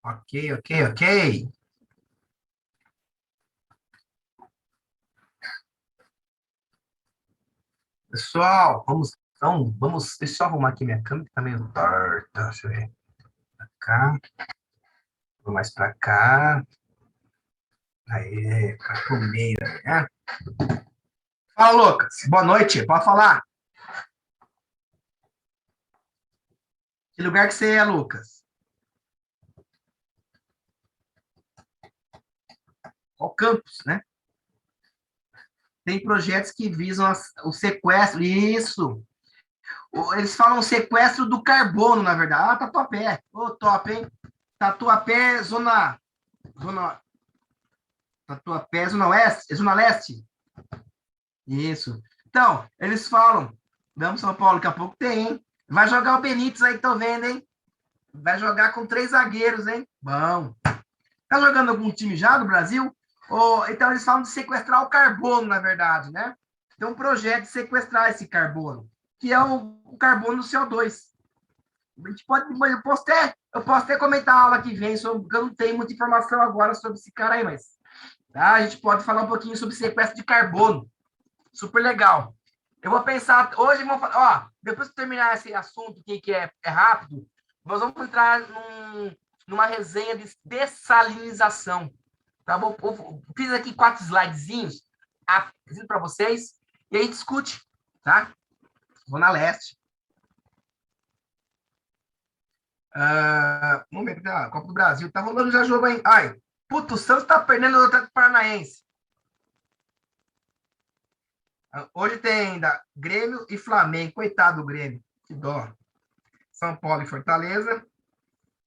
Ok, ok, ok. Pessoal, deixa eu arrumar aqui minha câmera, que tá meio torta. Deixa eu ver. Cá, vou mais pra cá. Aí, cá pro meio, né? Fala, Lucas. Boa noite, pode falar. Que lugar que você é, Lucas? Qual campus, né? Tem projetos que visam o sequestro. Isso. Eles falam sequestro do carbono, na verdade. Ah, Tatuapé. Ô, top, hein? Tatuapé, zona, Tatuapé, zona oeste, zona leste. Isso. Então, eles falam, vamos São Paulo, daqui a pouco tem, hein? Vai jogar o Benítez aí, que tô vendo, hein? Vai jogar com 3 zagueiros, hein? Bom. Tá jogando algum time já do Brasil? Então, eles falam de sequestrar o carbono, na verdade, né? Tem um projeto de sequestrar esse carbono, que é o carbono do CO2. A gente pode, eu posso até comentar a aula que vem, porque eu não tenho muita informação agora sobre esse cara aí, mas tá? A gente pode falar um pouquinho sobre sequestro de carbono. Super legal. Eu vou pensar, hoje vamos falar, ó, depois que terminar esse assunto que é rápido, nós vamos entrar numa resenha de dessalinização. Tá bom? Eu fiz aqui 4 slidezinhos, apresento para vocês, e aí discute, tá? Zona Leste. Vamos ver, tá? Copa do Brasil, tá rolando já jogo aí. Ai, puto, o Santos tá perdendo o Atlético Paranaense. Hoje tem ainda Grêmio e Flamengo. Coitado do Grêmio. Que dó. São Paulo e Fortaleza.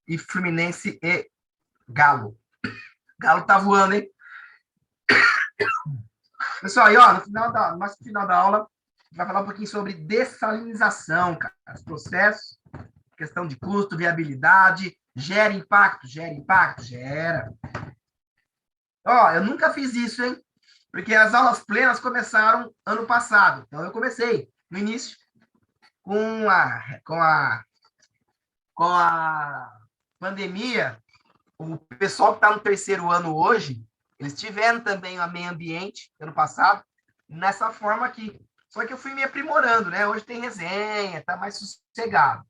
E Fluminense e Galo. Galo tá voando, hein? Pessoal, aí, ó, no final da aula, a gente vai falar um pouquinho sobre dessalinização, cara. Os processos, questão de custo, viabilidade, gera impacto, gera. Ó, eu nunca fiz isso, hein? Porque as aulas plenas começaram ano passado. Então, eu comecei no início com a pandemia. O pessoal que está no terceiro ano hoje, eles tiveram também a meio ambiente ano passado, nessa forma aqui. Só que eu fui me aprimorando, né? Hoje tem resenha, tá mais sossegado.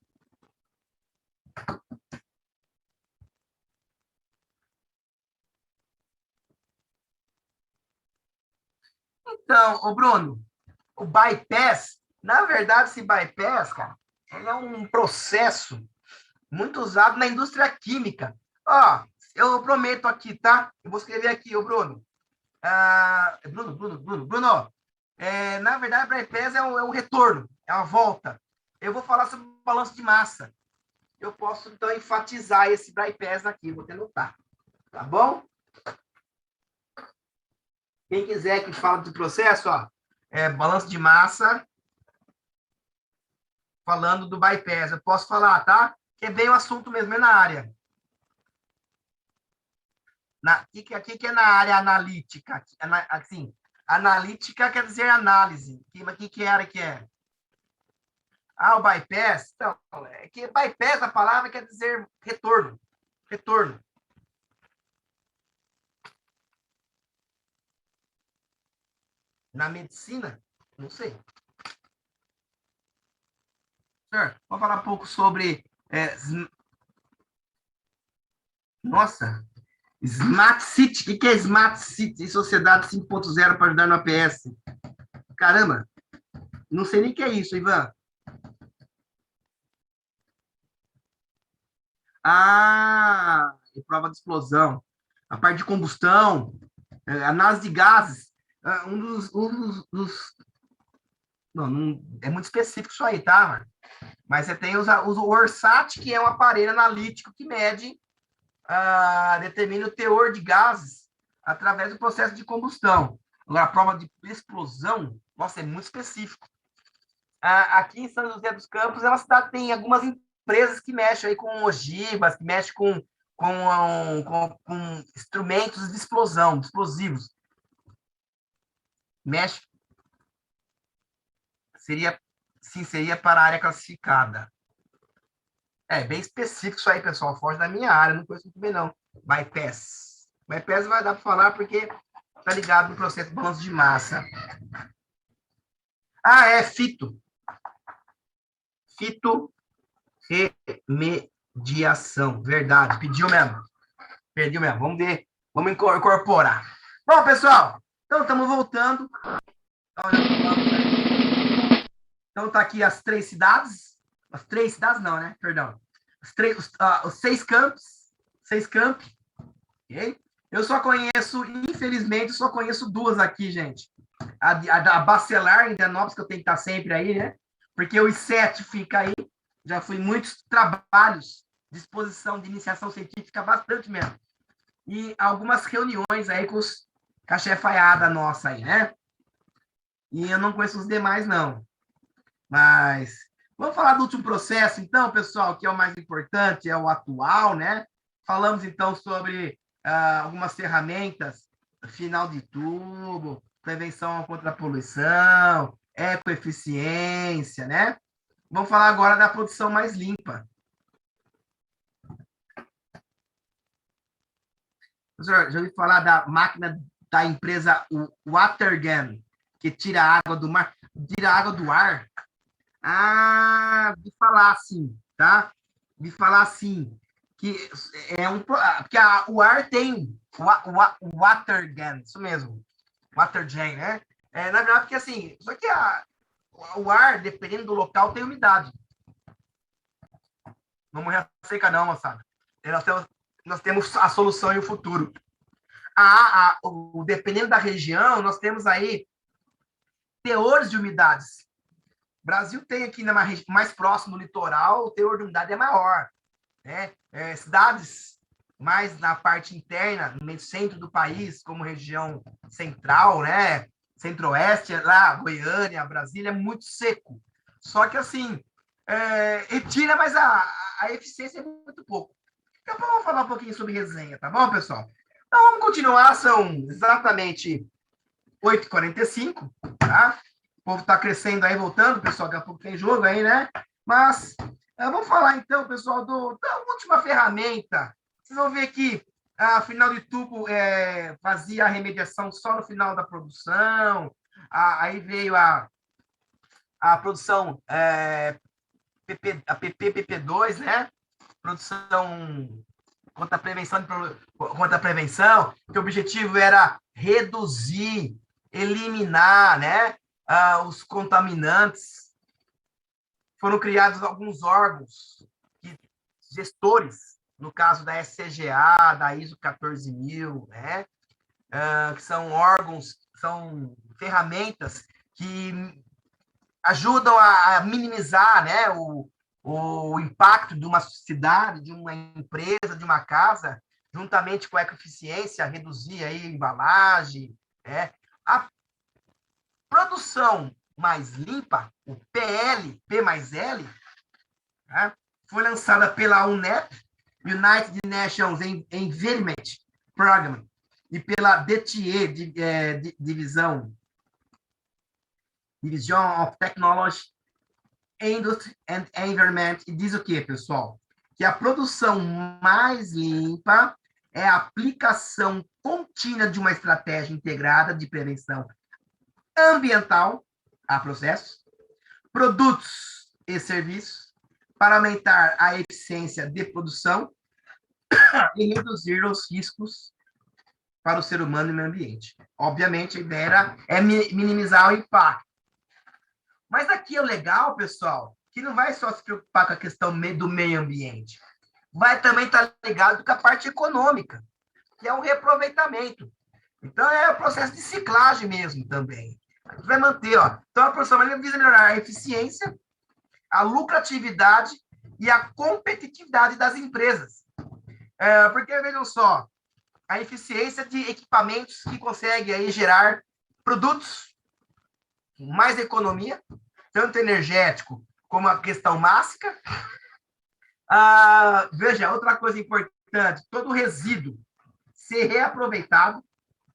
Então, o Bruno, o bypass, na verdade, esse bypass, cara, ele é um processo muito usado na indústria química. Ó, eu prometo aqui, tá? Eu vou escrever aqui, o Bruno. Bruno, na verdade, bypass é um retorno, é uma volta. Eu vou falar sobre o balanço de massa. Eu posso, então, enfatizar esse bypass aqui, vou até anotar. Tá bom? Quem quiser que fale do processo, ó, balanço de massa, falando do bypass. Eu posso falar, tá? Que é bem o assunto mesmo, é na área. Aqui que é na área analítica. Assim, analítica quer dizer análise. Que área que é? O bypass. Então, é que bypass, a palavra quer dizer retorno. Retorno. Na medicina? Não sei. Senhor, vamos falar um pouco sobre. Nossa, Smart City. O que é Smart City? Sociedade 5.0 para ajudar no APS. Caramba, não sei nem o que é isso, Ivan. Prova de explosão. A parte de combustão, análise de gases. Não, é muito específico isso aí, tá? Mas você tem o Orsat, que é um aparelho analítico que mede, determina o teor de gases através do processo de combustão. Agora, a prova de explosão, nossa, é muito específico. Aqui em São José dos Campos, é uma cidade que tem algumas empresas que mexem aí com ogivas, que mexem com instrumentos de explosão, de explosivos. Mexe, seria para a área classificada. É bem específico isso aí, pessoal. Foge da minha área, não conheço muito bem, não. Bypass. Bypass vai dar para falar porque tá ligado no processo de balanço de massa. Ah, é fito. Fitorremediação. Verdade. Pediu mesmo. Pediu mesmo. Vamos ver. Vamos incorporar. Bom, pessoal. Então, estamos voltando. Então, tá aqui as 3 cidades. As 3 cidades não, né? Perdão. Os 6 campos. 6 campos. Ok? Eu só conheço, infelizmente, só conheço 2 aqui, gente. A Bacelar, em Indianópolis, que eu tenho que estar sempre aí, né? Porque o I7 fica aí. Já fui em muitos trabalhos de exposição de iniciação científica, bastante mesmo. E algumas reuniões aí com a chefaiada nossa aí, né? E eu não conheço os demais, não. Mas vamos falar do último processo, então, pessoal, que é o mais importante, é o atual, né? Falamos, então, sobre algumas ferramentas, final de tubo, prevenção contra a poluição, ecoeficiência, né? Vamos falar agora da produção mais limpa. Professor, já ouviu falar da máquina da empresa Watergen, que tira a água do mar, tira a água do ar? Ah, de falar assim, tá? De falar assim, que é um porque o ar tem o Watergen, isso mesmo, Watergen, né? Na verdade, porque assim, só que o ar, dependendo do local, tem umidade. Não morrer seca não, moçada. Nós temos a solução e o futuro. Dependendo da região, nós temos aí teores de umidades. O Brasil tem aqui mais próximo do litoral, o teor de umidade é maior. Né? Cidades mais na parte interna, no centro do país, como região central, né? Centro-oeste, lá, Goiânia, Brasília, é muito seco. Só que, assim, retira, mas a eficiência é muito pouco. Então, vamos falar um pouquinho sobre resenha, tá bom, pessoal? Então, vamos continuar, são exatamente 8h45, tá? O povo está crescendo aí, voltando, pessoal, daqui a pouco tem jogo aí, né? Mas vamos falar então, pessoal, da última ferramenta. Vocês vão ver que a final de tubo fazia a remediação só no final da produção. Aí veio a produção a PP2, né? Produção contra a prevenção, que o objetivo era reduzir, eliminar, né, os contaminantes. Foram criados alguns órgãos, gestores, no caso da SCGA, da ISO 14000, né, que são órgãos, são ferramentas que ajudam a minimizar, né, o impacto de uma cidade, de uma empresa, de uma casa, juntamente com a ecoeficiência, reduzir aí a embalagem. Né? A produção mais limpa, o PL, P mais L, né, foi lançada pela UNEP, United Nations Environment Program, e pela DTE, Division of Technology, Industry and Environment, e diz o quê, pessoal? Que a produção mais limpa é a aplicação contínua de uma estratégia integrada de prevenção ambiental a processos, produtos e serviços para aumentar a eficiência de produção e reduzir os riscos para o ser humano e o meio ambiente. Obviamente, a ideia é minimizar o impacto. Mas aqui é o legal, pessoal, que não vai só se preocupar com a questão do meio ambiente. Vai também estar ligado com a parte econômica, que é o reaproveitamento. Então, é o processo de ciclagem mesmo também. A gente vai manter, ó. Então, a produção visa melhorar a eficiência, a lucratividade e a competitividade das empresas. Porque, vejam só, a eficiência de equipamentos que conseguem aí gerar produtos com mais economia, tanto energético como a questão mássica. Veja, outra coisa importante, todo resíduo ser reaproveitado.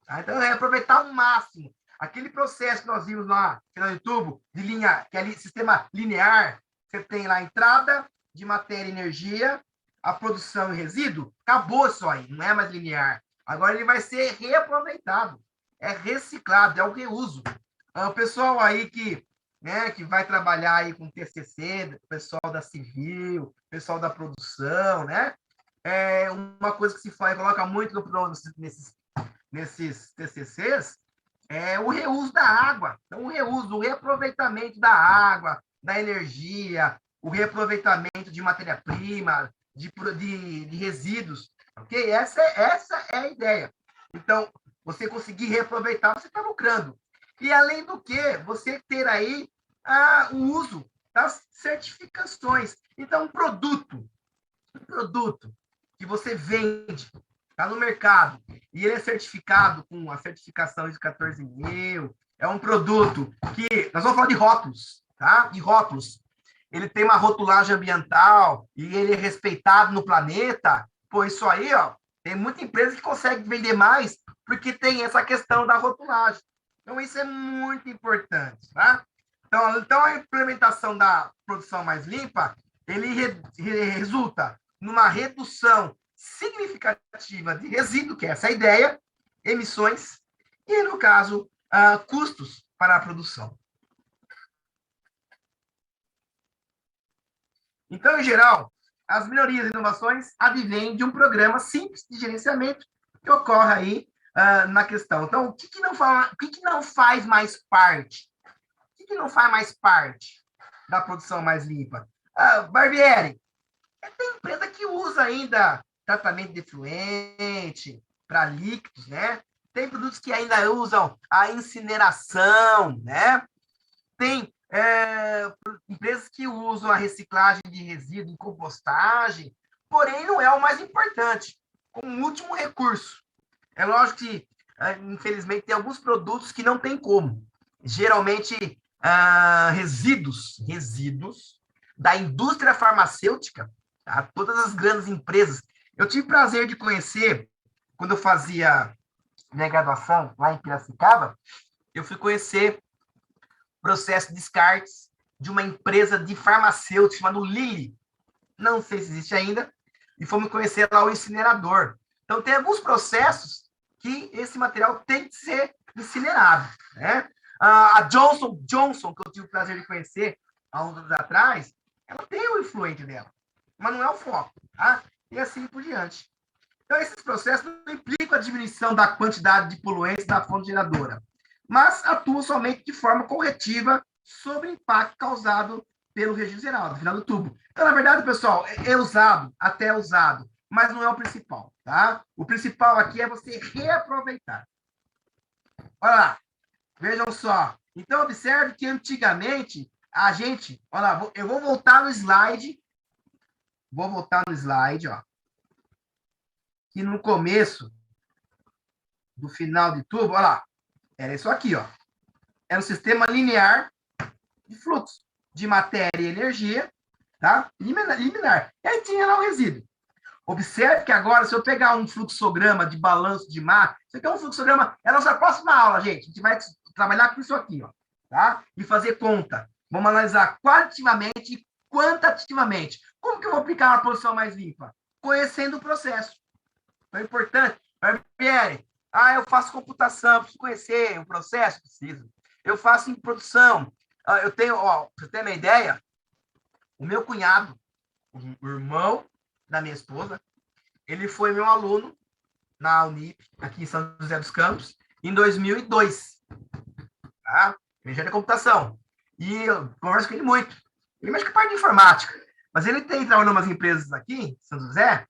Tá? Então, reaproveitar o máximo. Aquele processo que nós vimos lá no tubo, de linha, que é sistema linear, você tem lá a entrada de matéria e energia, a produção e resíduo, acabou isso aí, não é mais linear. Agora ele vai ser reaproveitado, é reciclado, é o reuso. O pessoal aí que vai trabalhar aí com TCC, pessoal da civil, pessoal da produção, né? É uma coisa que se faz, coloca muito nesses TCCs, é o reuso da água. Então, o reuso, o reaproveitamento da água, da energia, o reaproveitamento de matéria-prima, de resíduos, ok? Essa é a ideia. Então, você conseguir reaproveitar, você está lucrando. E, além do que, você ter aí o uso das certificações. Então, um produto que você vende, está no mercado, e ele é certificado com a certificação de 14.000, é um produto que, nós vamos falar de rótulos, tá? De rótulos. Ele tem uma rotulagem ambiental e ele é respeitado no planeta, pô, isso aí, ó, tem muita empresa que consegue vender mais porque tem essa questão da rotulagem. Então, isso é muito importante, tá? Então a implementação da produção mais limpa, ele resulta numa redução significativa de resíduo, que é essa ideia, emissões, e, no caso, custos para a produção. Então, em geral, as melhorias e inovações advêm de um programa simples de gerenciamento que ocorre aí na questão. Então, o que não faz mais parte? O que não faz mais parte da produção mais limpa? Barbieri, tem empresa que usa ainda tratamento de efluente para líquidos, né? Tem produtos que ainda usam a incineração, né? Tem empresas que usam a reciclagem de resíduo em compostagem, porém não é o mais importante, como último recurso. É lógico que, infelizmente, tem alguns produtos que não tem como. Geralmente, resíduos da indústria farmacêutica, tá? Todas as grandes empresas. Eu tive prazer de conhecer, quando eu fazia minha graduação lá em Piracicaba, eu fui conhecer o processo de descartes de uma empresa de farmacêutica chamada Lilly. Não sei se existe ainda. E fomos conhecer lá o incinerador. Então, tem alguns processos que esse material tem que ser incinerado, né? A Johnson, que eu tive o prazer de conhecer há uns anos atrás, ela tem o influente dela, mas não é o foco, tá? E assim por diante. Então, esses processos não implicam a diminuição da quantidade de poluentes da fonte geradora, mas atuam somente de forma corretiva sobre o impacto causado pelo regime geral, no final do tubo. Então, na verdade, pessoal, até usado, mas não é o principal, tá? O principal aqui é você reaproveitar. Olha lá, vejam só. Então, observe que antigamente a gente, olha lá, eu vou voltar no slide, ó, que no começo do final de tubo, olha lá, era isso aqui, ó. Era um sistema linear de fluxo de matéria e energia, tá? Liminar. E aí tinha lá o resíduo. Observe que agora, se eu pegar um fluxograma de balanço de mar, isso aqui é um fluxograma, é a nossa próxima aula, gente. A gente vai trabalhar com isso aqui, ó, tá? E fazer conta. Vamos analisar qualitativamente e quantitativamente. Como que eu vou aplicar uma produção mais limpa? Conhecendo o processo. Então, é importante. Barbieri, eu faço computação, preciso conhecer o processo? Preciso. Eu faço em produção. Eu tenho, ó, pra você ter uma ideia, o meu cunhado, o irmão da minha esposa, ele foi meu aluno na Unip, aqui em São José dos Campos, em 2002. Tá? Engenharia de computação. E eu converso com ele muito. Ele mexe com a parte de informática. Mas ele tem trabalhado em umas empresas aqui, em São José,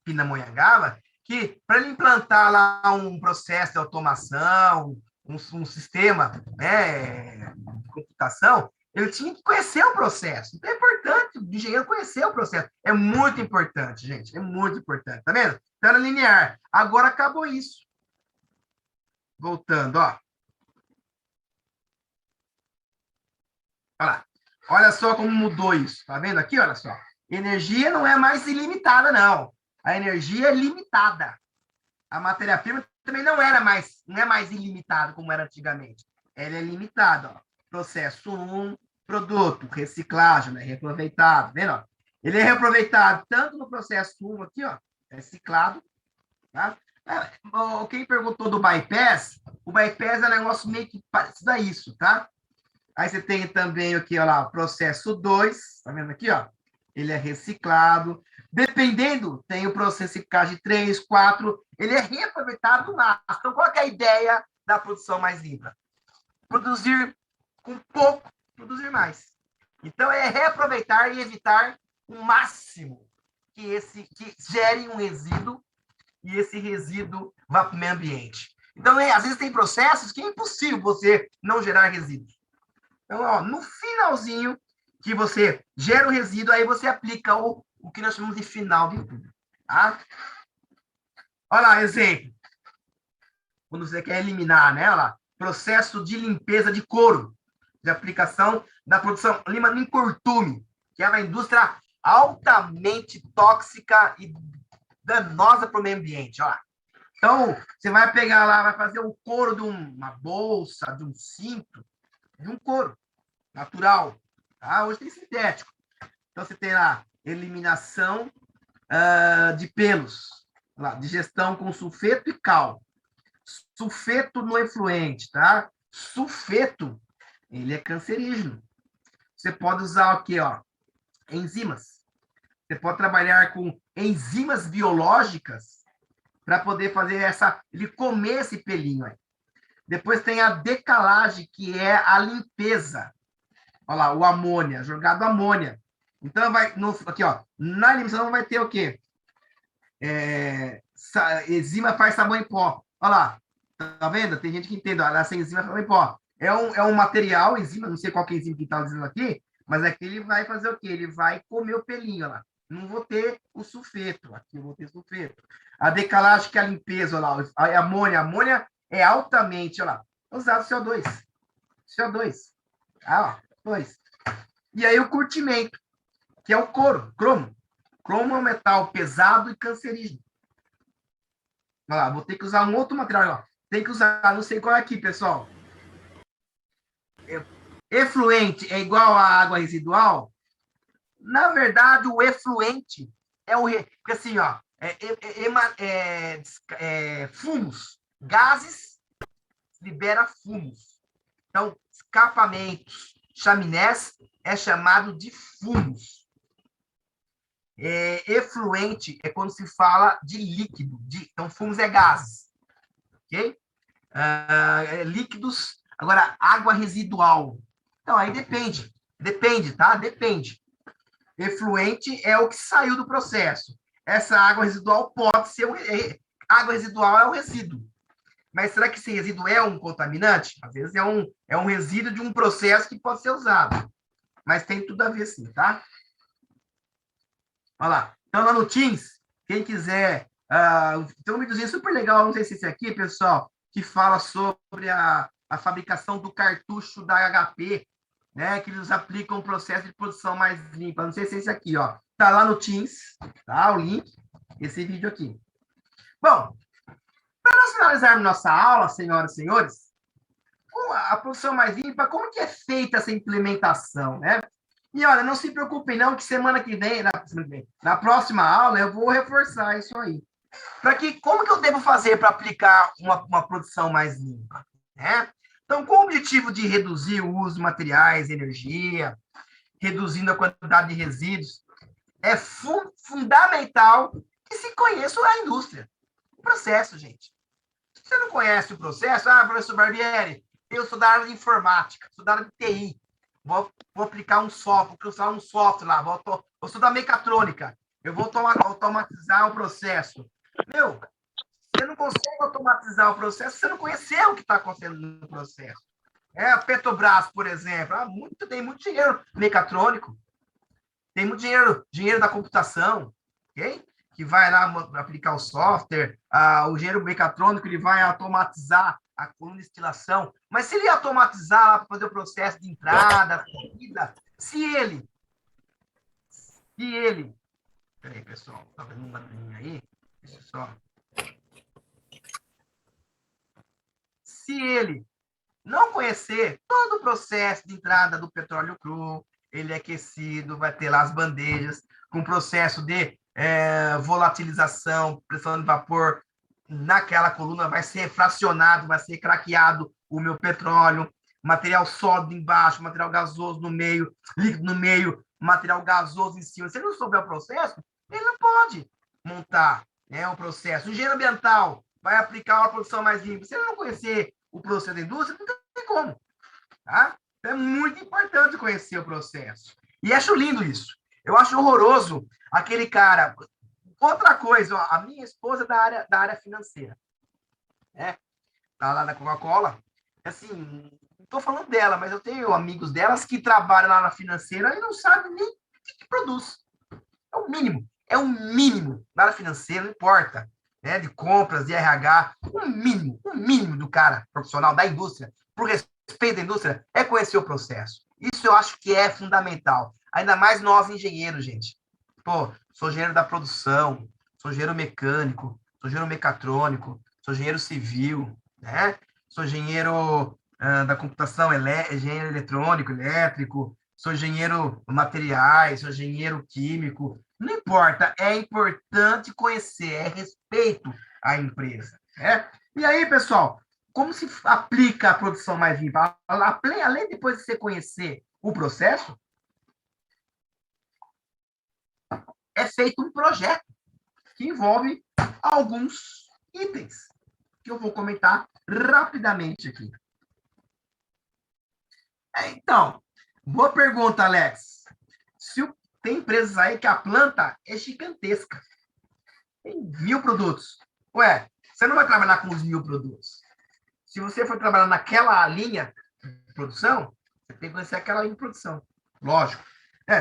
Pindamonhangaba, que para ele implantar lá um processo de automação, um sistema, né, de computação, ele tinha que conhecer o processo. Então é importante o engenheiro conhecer o processo. É muito importante, gente. É muito importante. Tá vendo? Então era linear. Agora acabou isso. Voltando, ó. Olha lá. Olha só como mudou isso. Tá vendo aqui? Olha só. Energia não é mais ilimitada, não. A energia é limitada. A matéria-prima também não é mais ilimitado como era antigamente. Ele é limitado, ó. Processo 1, produto, reciclagem, né? Reaproveitado, vendo? Ó? Ele é reaproveitado tanto no processo 1 aqui, ó, reciclado, tá? Quem perguntou do bypass, o bypass é um negócio meio que parecido a isso, tá? Aí você tem também aqui, ó lá, processo 2, tá vendo aqui, ó? Ele é reciclado. Dependendo, tem o processo de reciclagem 3, 4, ele é reaproveitado lá. Então, qual é a ideia da produção mais limpa? Produzir com pouco, produzir mais. Então, é reaproveitar e evitar o máximo que gere um resíduo e esse resíduo vá para o meio ambiente. Então, às vezes tem processos que é impossível você não gerar resíduos. Então, ó, no finalzinho que você gera o resíduo, aí você aplica o que nós chamamos de final de tudo. Tá? Olha lá, exemplo. Quando você quer eliminar, né? Olha lá, processo de limpeza de couro, de aplicação da produção em curtume, que é uma indústria altamente tóxica e danosa para o meio ambiente. Olha lá. Então, você vai pegar lá, vai fazer o couro de uma bolsa, de um cinto, de um couro natural. Tá? Hoje tem sintético. Então, você tem lá eliminação de pelos, lá, digestão com sulfeto e cal. Sulfeto no efluente, tá? Sulfeto, ele é cancerígeno. Você pode usar o quê, ó? Enzimas. Você pode trabalhar com enzimas biológicas para poder fazer ele comer esse pelinho aí. Depois tem a decalagem, que é a limpeza. Olha lá, o amônia, jogado amônia. Então, aqui, ó, na eliminação vai ter o quê? Enzima faz sabão em pó. Olha lá, tá vendo? Tem gente que entende, ó, essa enzima faz sabão em pó. É um material, enzima, não sei qual que é a enzima que está dizendo aqui, mas aqui ele vai fazer o quê? Ele vai comer o pelinho, olha lá. Não vou ter o sulfeto, aqui eu vou ter sulfeto. A decalagem, que é a limpeza, olha lá, a amônia é altamente, olha lá, usado CO2. CO2. Ah, ó, 2. E aí o curtimento, que é o couro, cromo. Cromo é um metal pesado e cancerígeno. Olha lá, vou ter que usar um outro material. Ó. Tem que usar, não sei qual é aqui, pessoal. Efluente é igual a água residual? Na verdade, o efluente é o... Porque assim, ó, fumos, gases, libera fumos. Então, escapamentos, chaminés, é chamado de fumos. Efluente é quando se fala de líquido. Então, fumos é gases. Ok? Líquidos. Agora, água residual. Então, aí depende. Depende, tá? Depende. Efluente é o que saiu do processo. Essa água residual pode ser água residual é o resíduo. Mas será que esse resíduo é um contaminante? Às vezes é um resíduo de um processo que pode ser usado. Mas tem tudo a ver sim, tá? Olha lá. Então, lá no Teams, quem quiser... tem um videozinho super legal, não sei se esse aqui, pessoal, que fala sobre a fabricação do cartucho da HP, né? Que eles aplicam um processo de produção mais limpa. Não sei se é esse aqui, ó. Tá lá no Teams, tá? O link, esse vídeo aqui. Bom, para nós finalizarmos nossa aula, senhoras e senhores, a produção mais limpa, como que é feita essa implementação, né? E olha, não se preocupem não, que semana que vem, na próxima aula, eu vou reforçar isso aí. Como que eu devo fazer para aplicar uma produção mais limpa? Né? Então, com o objetivo de reduzir o uso de materiais, energia, reduzindo a quantidade de resíduos, é fundamental que se conheça a indústria, o processo, gente. Se você não conhece o processo, professor Barbieri, eu sou da área de informática, sou da área de TI, vou aplicar um software, vou usar um software lá, eu sou da mecatrônica, eu vou automatizar o processo. Meu, você não consegue automatizar o processo, você não conheceu o que está acontecendo no processo. A Petrobras, por exemplo, tem muito dinheiro mecatrônico, tem muito dinheiro da computação, ok? Que vai lá aplicar o software, o engenheiro mecatrônico ele vai automatizar a coluna de destilação, mas se ele automatizar lá para fazer o processo de entrada, saída, se ele... Peraí, pessoal, tá vendo uma linha aí? Deixa eu só... Se ele não conhecer todo o processo de entrada do petróleo cru, ele é aquecido, vai ter lá as bandejas, com processo de volatilização, pressão de vapor, naquela coluna vai ser fracionado, vai ser craqueado o meu petróleo, material sólido embaixo, material gasoso no meio, líquido no meio, material gasoso em cima. Se ele não souber o processo, ele não pode montar o processo. O engenheiro ambiental vai aplicar uma produção mais limpa. Se ele não conhecer o processo da indústria, não tem como. Tá? Então, é muito importante conhecer o processo. E acho lindo isso. Eu acho horroroso aquele cara. Outra coisa, ó, a minha esposa é da área financeira. Né? Tá lá na Coca-Cola. Assim, não estou falando dela, mas eu tenho amigos delas que trabalham lá na financeira e não sabem nem o que produz. É o mínimo. É o mínimo. Na área financeira, não importa. Né? De compras, de RH. O mínimo do cara profissional da indústria, por respeito à indústria, é conhecer o processo. Isso eu acho que é fundamental. Ainda mais nós engenheiros, gente. Pô, sou engenheiro da produção, sou engenheiro mecânico, sou engenheiro mecatrônico, sou engenheiro civil, né? Sou engenheiro da computação, engenheiro eletrônico, elétrico, sou engenheiro materiais, sou engenheiro químico. Não importa, é importante conhecer, é respeito à empresa, né? E aí, pessoal, como se aplica a produção mais limpa? Além depois de você conhecer o processo, é feito um projeto que envolve alguns itens que eu vou comentar rapidamente aqui. Então, boa pergunta, Alex. Tem empresas aí que a planta é gigantesca. Tem 1.000 produtos. Ué, você não vai trabalhar com os 1.000 produtos. Se você for trabalhar naquela linha de produção, você tem que conhecer aquela linha de produção. Lógico.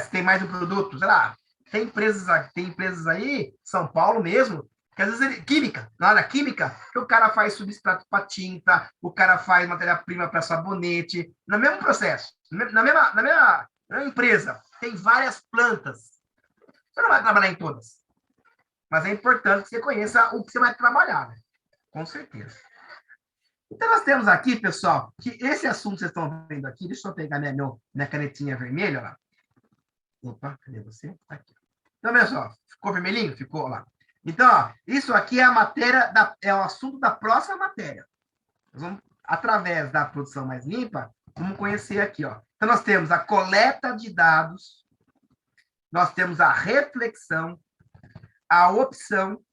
Se tem mais um produto, sei lá, tem empresas aí, São Paulo mesmo, que às vezes química, na área química, que o cara faz substrato para tinta, o cara faz matéria-prima para sabonete, no mesmo processo, na mesma empresa, tem várias plantas. Você não vai trabalhar em todas, mas é importante que você conheça o que você vai trabalhar, né? Com certeza. Então, nós temos aqui, pessoal, que esse assunto que vocês estão vendo aqui, deixa eu pegar minha canetinha vermelha lá. Opa, cadê você? Aqui. Então, veja só, ficou vermelhinho? Ficou lá. Então, ó, isso aqui é a matéria, é o assunto da próxima matéria. Nós vamos, através da produção mais limpa, vamos conhecer aqui, ó. Então, nós temos a coleta de dados, nós temos a reflexão, a opção,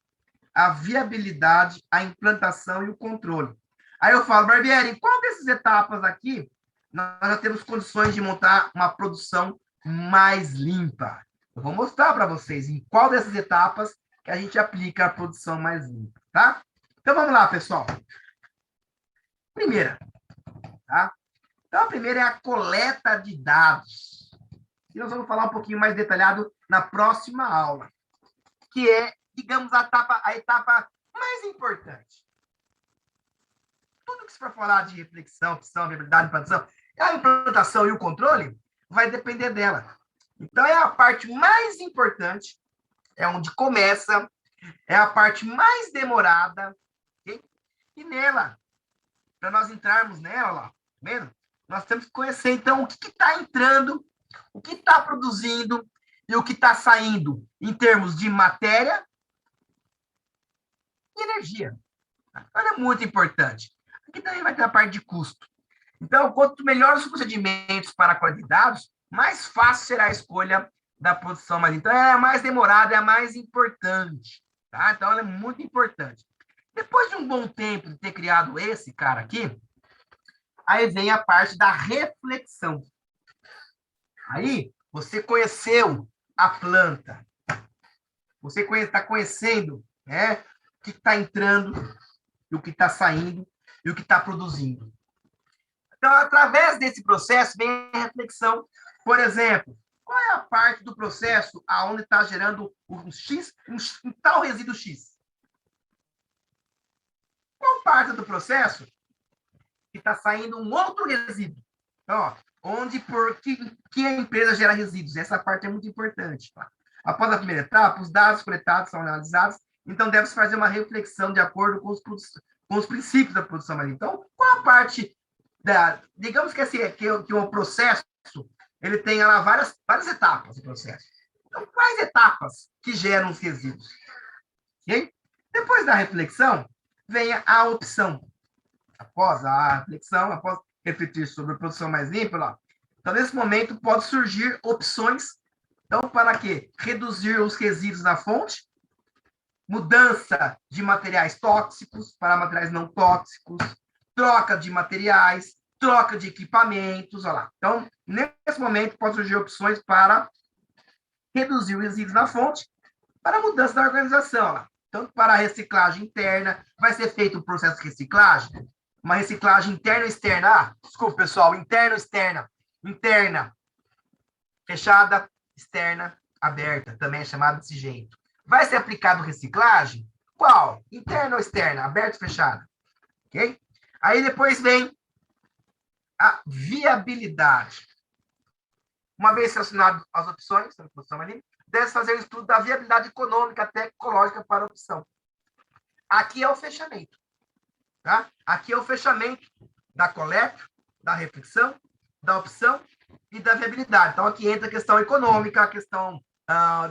a viabilidade, a implantação e o controle. Aí eu falo, Barbieri, em qual dessas etapas aqui nós já temos condições de montar uma produção mais limpa? Eu vou mostrar para vocês em qual dessas etapas que a gente aplica a produção mais limpa, tá? Então, vamos lá, pessoal. Primeira, tá? Então, a primeira é a coleta de dados. E nós vamos falar um pouquinho mais detalhado na próxima aula, que é, digamos, a etapa mais importante. Tudo que se for falar de reflexão, opção, viabilidade, implantação, a implantação e o controle vai depender dela. Então, é a parte mais importante, é onde começa, é a parte mais demorada, okay? E nela, para nós entrarmos nela, lá, tá vendo? Nós temos que conhecer, então, o que está entrando, o que está produzindo e o que está saindo em termos de matéria e energia. Então, é muito importante. Aqui também vai ter a parte de custo. Então, quanto melhores os procedimentos para a coleta de dados, mais fácil será a escolha da produção. Mas então, é a mais demorada, é a mais importante. Tá? Então, ela é muito importante. Depois de um bom tempo de ter criado esse cara aqui, aí vem a parte da reflexão. Aí, você conheceu a planta. Você está conhecendo, né, o que está entrando, e o que está saindo, e o que está produzindo. Então, através desse processo, vem a reflexão. Por exemplo, qual é a parte do processo aonde está gerando um X, um tal resíduo X? Qual parte do processo que está saindo um outro resíduo? Então, ó, que a empresa gera resíduos? Essa parte é muito importante. Tá? Após a primeira etapa, os dados coletados são analisados, então deve-se fazer uma reflexão de acordo com com os princípios da produção mais limpa. Então, qual a parte digamos que, assim, que o processo, ele tem lá várias etapas do processo. Então, quais etapas que geram os resíduos? Okay? Depois da reflexão, vem a opção. Após a reflexão, após refletir sobre a produção mais limpa, lá, então, nesse momento, pode surgir opções. Então, para quê? Reduzir os resíduos na fonte, mudança de materiais tóxicos para materiais não tóxicos, troca de materiais, troca de equipamentos, olha lá. Então, nesse momento, pode surgir opções para reduzir os resíduos na fonte, para mudança da organização, olha lá. Tanto para a reciclagem interna, vai ser feito um processo de reciclagem, uma reciclagem interna ou externa. Ah, desculpa, pessoal, interna ou externa? Interna, fechada, externa, aberta, também é chamado desse jeito. Vai ser aplicado reciclagem? Qual? Interna ou externa? Aberta ou fechada? Ok? Aí depois vem a viabilidade. Uma vez selecionado as opções, deve fazer o estudo da viabilidade econômica até ecológica para a opção. Aqui é o fechamento. Tá? Aqui é o fechamento da coleta, da reflexão, da opção e da viabilidade. Então, aqui entra a questão econômica, a questão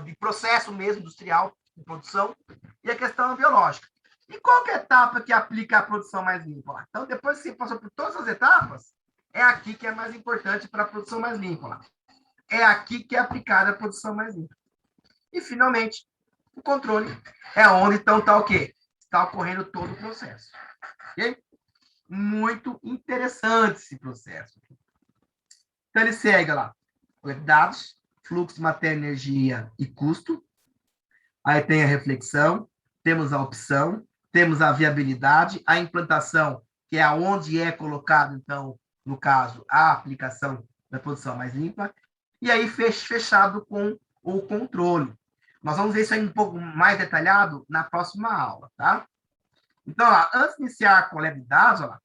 de processo mesmo industrial de produção e a questão biológica. E qual que é a etapa que aplica a produção mais limpa? Então, depois que você passou por todas as etapas, é aqui que é mais importante para a produção mais limpa. É aqui que é aplicada a produção mais limpa. E, finalmente, o controle é onde, então, está o quê? Está ocorrendo todo o processo. Ok? Muito interessante esse processo. Então, ele segue lá. Dados, fluxo, matéria, energia e custo. Aí tem a reflexão, temos a opção, temos a viabilidade, a implantação, que é onde é colocado, então, no caso, a aplicação da produção mais limpa, e aí fechado com o controle. Nós vamos ver isso aí um pouco mais detalhado na próxima aula, tá? Então, lá, antes de iniciar a coleta de dados, lá,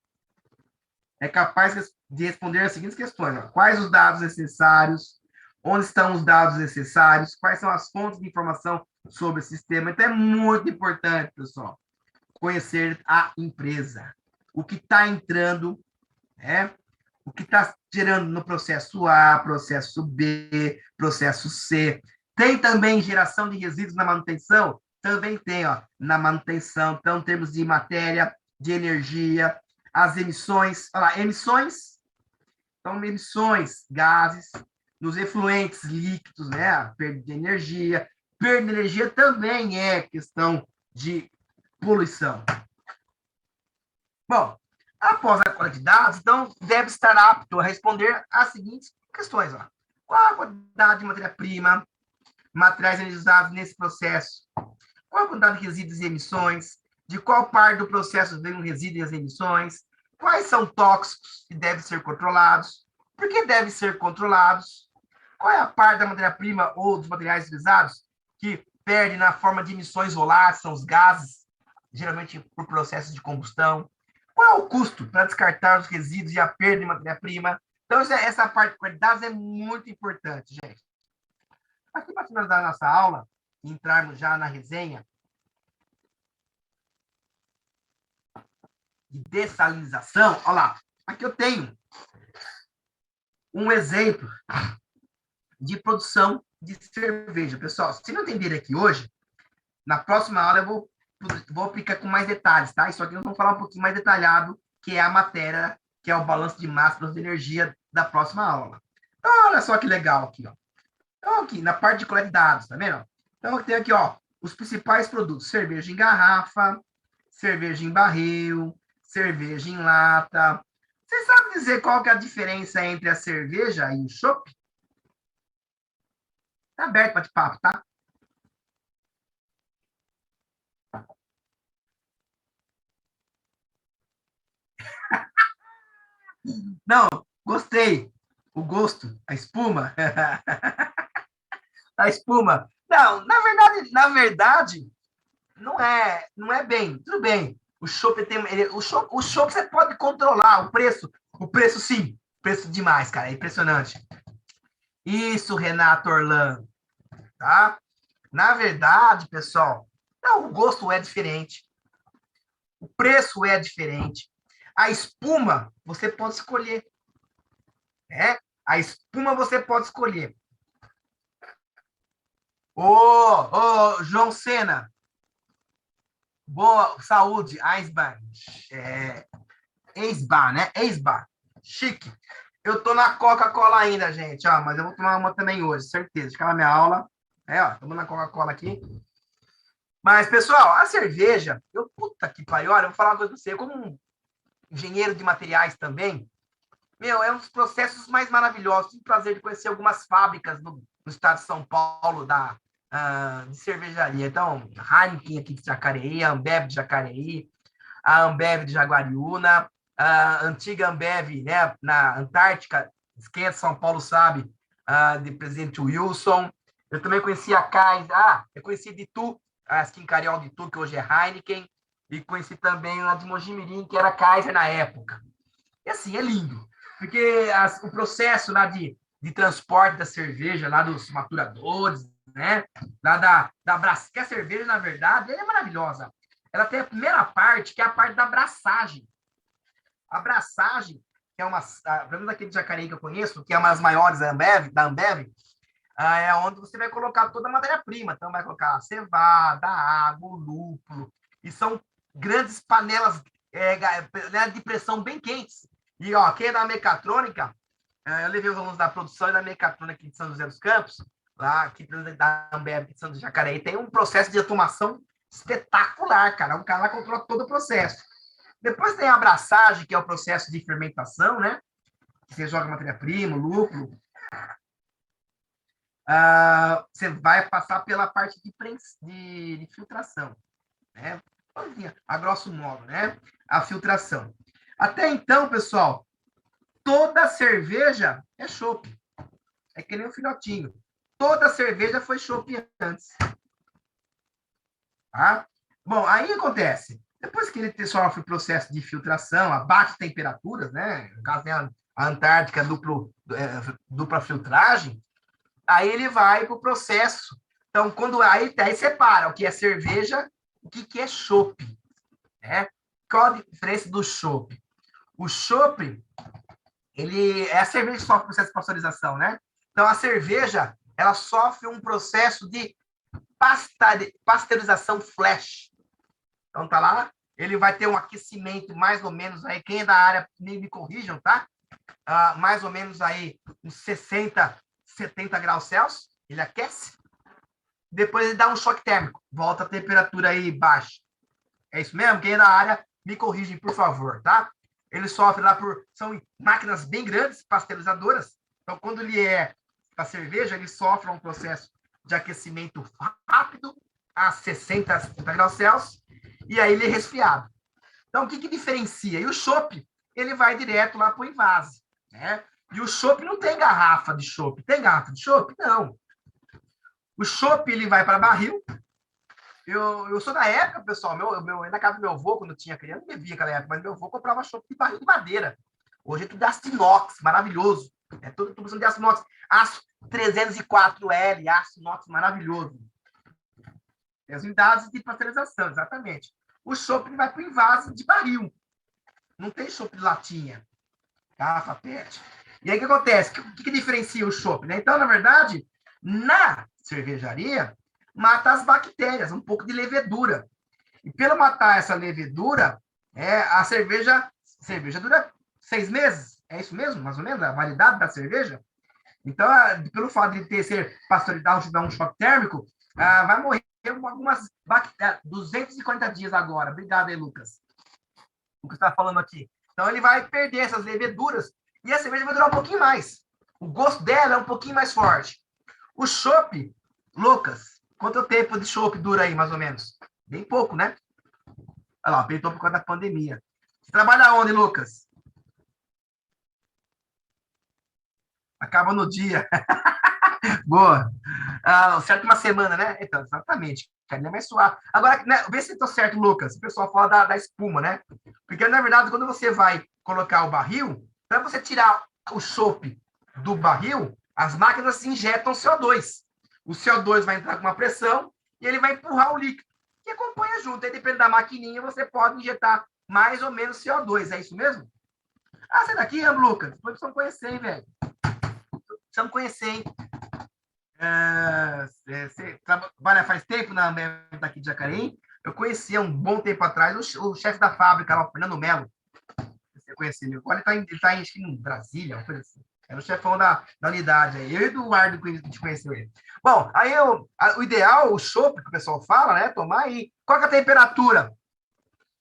é capaz de responder as seguintes questões. Ó. Quais os dados necessários? Onde estão os dados necessários? Quais são as fontes de informação sobre o sistema? Então, é muito importante, pessoal, conhecer a empresa. O que está entrando, o que está gerando no processo A, processo B, processo C. Tem também geração de resíduos na manutenção? Também tem, ó, na manutenção. Então, em termos de matéria, de energia, as emissões. Olha lá, emissões. Então, emissões, gases, nos efluentes líquidos, né? A perda de energia. Perda de energia também é questão de poluição. Bom, após a coleta de dados, então, deve estar apto a responder às seguintes questões. Ó. Qual a quantidade de matéria-prima, materiais energizados nesse processo? Qual a quantidade de resíduos e emissões? De qual parte do processo vem o resíduo e as emissões? Quais são tóxicos que devem ser controlados? Por que devem ser controlados? Qual é a parte da matéria-prima ou dos materiais utilizados que perde na forma de emissões voláteis, são os gases, geralmente por processo de combustão? Qual é o custo para descartar os resíduos e a perda de matéria-prima? Então, essa parte de dados é muito importante, gente. Aqui, para finalizar a nossa aula, e entrarmos já na resenha de dessalinização, olha lá, aqui eu tenho um exemplo de produção de cerveja. Pessoal, se não entenderem aqui hoje, na próxima aula eu vou aplicar com mais detalhes, tá? Isso aqui nós vamos falar um pouquinho mais detalhado, que é a matéria, que é o balanço de massa de energia da próxima aula. Então, olha só que legal aqui, ó. Então, aqui, na parte de coleta de dados, tá vendo? Então, tem aqui, ó, os principais produtos. Cerveja em garrafa, cerveja em barril, cerveja em lata. Você sabe dizer qual que é a diferença entre a cerveja e o chopp? Tá aberto para bate-papo, tá? Não, gostei. O gosto, a espuma. A espuma. Não, na verdade, não é bem. Tudo bem. O chopp tem, o chopp você pode controlar o preço sim, preço demais, cara, é impressionante. Isso, Renato Orlando, tá? Na verdade, pessoal, não, o gosto é diferente. o preço é diferente. A espuma, você pode escolher. Né? A espuma você pode escolher. João Sena. Boa saúde, Eisbahn. Eisbahn, né? Eisbahn. Chique. Eu tô na Coca-Cola ainda, gente, ó, mas eu vou tomar uma também hoje, certeza. Ficar na minha aula. Ó, tomando a Coca-Cola aqui. Mas, pessoal, a cerveja, puta que pariu, olha, eu vou falar uma coisa pra você, como um engenheiro de materiais também, é um dos processos mais maravilhosos. Tive o prazer de conhecer algumas fábricas no estado de São Paulo de cervejaria. Então, Heineken aqui de Jacareí, a Ambev de Jacareí, a Ambev de Jaguariúna, a antiga Ambev, né, na Antártica, quem é de São Paulo sabe, de Presidente Wilson. Eu também conheci a Kaiser, eu conheci de Itu, a Skin Cariol de Itu, que hoje é Heineken, e conheci também a de Mojimirim, que era Kaiser na época. E assim, é lindo, porque o processo lá de transporte da cerveja, lá dos maturadores, né, lá da Brás, que a cerveja, na verdade, é maravilhosa. Ela tem a primeira parte, que é a parte da braçagem. A braçagem, que é pelo menos aquele de Jacareí que eu conheço, que é uma das maiores da Ambev, é onde você vai colocar toda a matéria-prima. Então, vai colocar a cevada, a água, o lúpulo. E são grandes panelas de pressão bem quentes. E, ó, quem é da mecatrônica, eu levei os alunos da produção e da mecatrônica aqui de São José dos Campos, lá aqui da Ambev de São José do Jacareí, tem um processo de automação espetacular, cara. O cara lá controla todo o processo. Depois tem a abraçagem, que é o processo de fermentação, né? Você joga matéria-prima, lúpulo. Você vai passar pela parte de filtração, né? A grosso modo, né? A filtração. Até então, pessoal, toda cerveja é chopp. É que nem o filhotinho. Toda cerveja foi chopp antes. Tá? Bom, aí acontece. Depois que ele sofre o processo de filtração, a baixas temperaturas, né? No caso, tem a Antártica, dupla filtragem, aí ele vai para o processo. Então, aí separa o que é cerveja, o que é chopp. Né? Qual a diferença do chopp? O chopp, ele é a cerveja que sofre o processo de pasteurização, né? Então, a cerveja, ela sofre um processo de pasteurização flash. Então, tá lá, ele vai ter um aquecimento mais ou menos aí, quem é da área, me corrijam, tá? Mais ou menos aí uns 60, 70 graus Celsius, ele aquece, depois ele dá um choque térmico, volta a temperatura aí baixa. É isso mesmo? Quem é da área, me corrigem, por favor, tá? Ele sofre lá são máquinas bem grandes, pasteurizadoras, então quando ele é para cerveja, ele sofre um processo de aquecimento rápido, a 60, 70 graus Celsius, e aí ele é resfriado. Então, o que diferencia? E o chopp, ele vai direto lá para o invase, né? E o chopp não tem garrafa de chopp. Tem garrafa de chopp? Não. O chopp, ele vai para barril. Eu sou da época, pessoal, na casa do meu avô, quando eu tinha criança, não bebia naquela época, mas meu avô comprava chopp de barril de madeira. Hoje é tudo aço inox, maravilhoso. É tudo precisando de aço inox. Aço 304L, aço inox maravilhoso. As unidades de pasteurização, exatamente. O chopp vai para o invase de barril. Não tem chopp de latinha. Garrafa PET. E aí o que acontece? O que diferencia o chopp? Né? Então, na verdade, na cervejaria, mata as bactérias, um pouco de levedura. E pelo matar essa levedura, a cerveja dura 6 meses. É isso mesmo, mais ou menos, a validade da cerveja? Então, pelo fato de ser pasteurizado, dar um choque térmico, vai morrer algumas bactérias. 240 dias agora. Obrigado aí, Lucas. O que você está falando aqui. Então, ele vai perder essas leveduras e a cerveja vai durar um pouquinho mais. O gosto dela é um pouquinho mais forte. O chopp, Lucas, quanto tempo de chopp dura aí, mais ou menos? Bem pouco, né? Olha lá, apertou por causa da pandemia. Você trabalha onde, Lucas? Acaba no dia. Boa. Certo, uma semana, né? Então, exatamente. Carinha mais suave. Agora, né, vê se estou certo, Lucas. O pessoal fala da espuma, né? Porque, na verdade, quando você vai colocar o barril, para você tirar o chopp do barril, as máquinas injetam CO2. O CO2 vai entrar com uma pressão e ele vai empurrar o líquido. que acompanha junto. Aí, dependendo da maquininha, você pode injetar mais ou menos CO2. É isso mesmo? Ah, sai daqui, Lucas. Depois precisamos conhecer, hein, velho? Precisamos conhecer, hein? Você trabalha faz tempo na América daqui de Jacareí? Eu conhecia um bom tempo atrás o chefe da fábrica lá, o Fernando Melo. Você conhecia ele? Agora ele tá em Brasília, uma coisa assim. Era o chefão da unidade aí. Eu e o Eduardo te conheceu ele. Bom, aí o ideal, o chopp que o pessoal fala, né? Tomar aí. Qual que é a temperatura?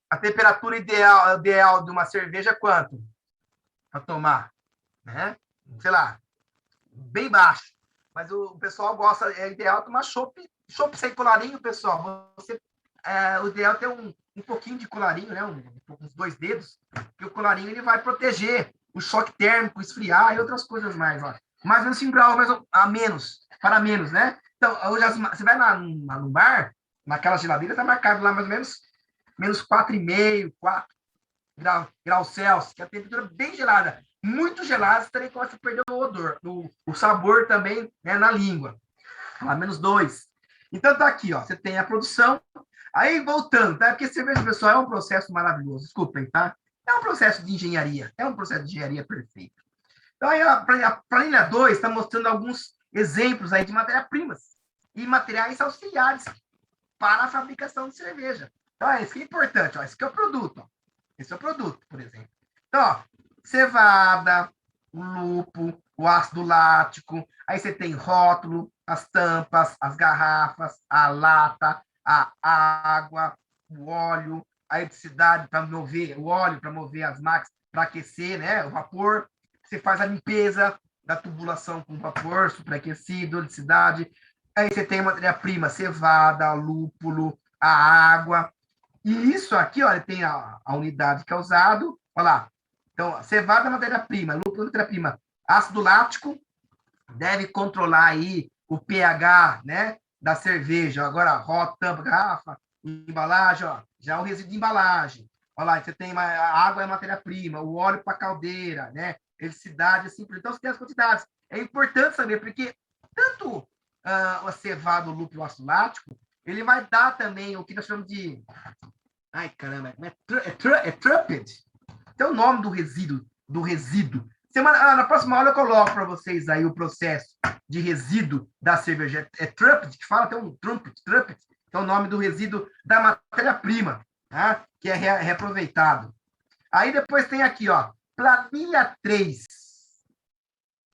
A temperatura ideal de uma cerveja é quanto? Para tomar, né? Sei lá, bem baixo. Mas o pessoal gosta, é ideal tomar chopp sem colarinho, pessoal. O ideal é ter um pouquinho de colarinho, né? Uns 2 dedos, porque o colarinho ele vai proteger o choque térmico, esfriar e outras coisas mais. Ó. Mais ou menos 5 graus para menos, né? Então, hoje você vai no bar, naquela geladeira, tá marcado lá mais ou menos menos 4,5, 4 graus Celsius, que é a temperatura bem gelada. Muito gelada, você também pode perder o odor, o sabor também, né, na língua. Lá, menos 2. Então, tá aqui, ó. Você tem a produção. Aí, voltando, tá? Porque cerveja, pessoal, é um processo maravilhoso. Desculpem, tá? É um processo de engenharia. É um processo de engenharia perfeito. Então, aí, a planilha 2 está mostrando alguns exemplos aí de matérias-primas e materiais auxiliares para a fabricação de cerveja. Então, isso que é importante. Ó. Esse aqui é o produto. Ó. Esse é o produto, por exemplo. Então, ó, cevada, o lúpulo, o ácido lático, aí você tem rótulo, as tampas, as garrafas, a lata, a água, o óleo, a eletricidade para mover, o óleo para mover as máquinas, para aquecer, né, o vapor. Você faz a limpeza da tubulação com vapor superaquecido, eletricidade. Aí você tem a matéria-prima, cevada, lúpulo, a água. E isso aqui, olha, tem a unidade que é usado. Olha lá. Então, cevada é matéria-prima, lúpulo é matéria-prima. Ácido lático deve controlar aí o pH, né, da cerveja. Agora, rótulo, tampa, garrafa, embalagem, ó, já é o resíduo de embalagem. Olha lá, você tem a água é matéria-prima, o óleo para caldeira, né, eletricidade, assim. Então, você tem as quantidades. É importante saber, porque tanto a cevada, o lúpulo, o ácido lático, ele vai dar também o que nós chamamos de... Ai, caramba, é trumpet. Tem o nome do resíduo. Na próxima aula eu coloco para vocês aí o processo de resíduo da cerveja. É trumpet, que fala, tem um trumpet, que é o nome do resíduo da matéria-prima, tá? Que é reaproveitado. Aí depois tem aqui, ó, planilha 3.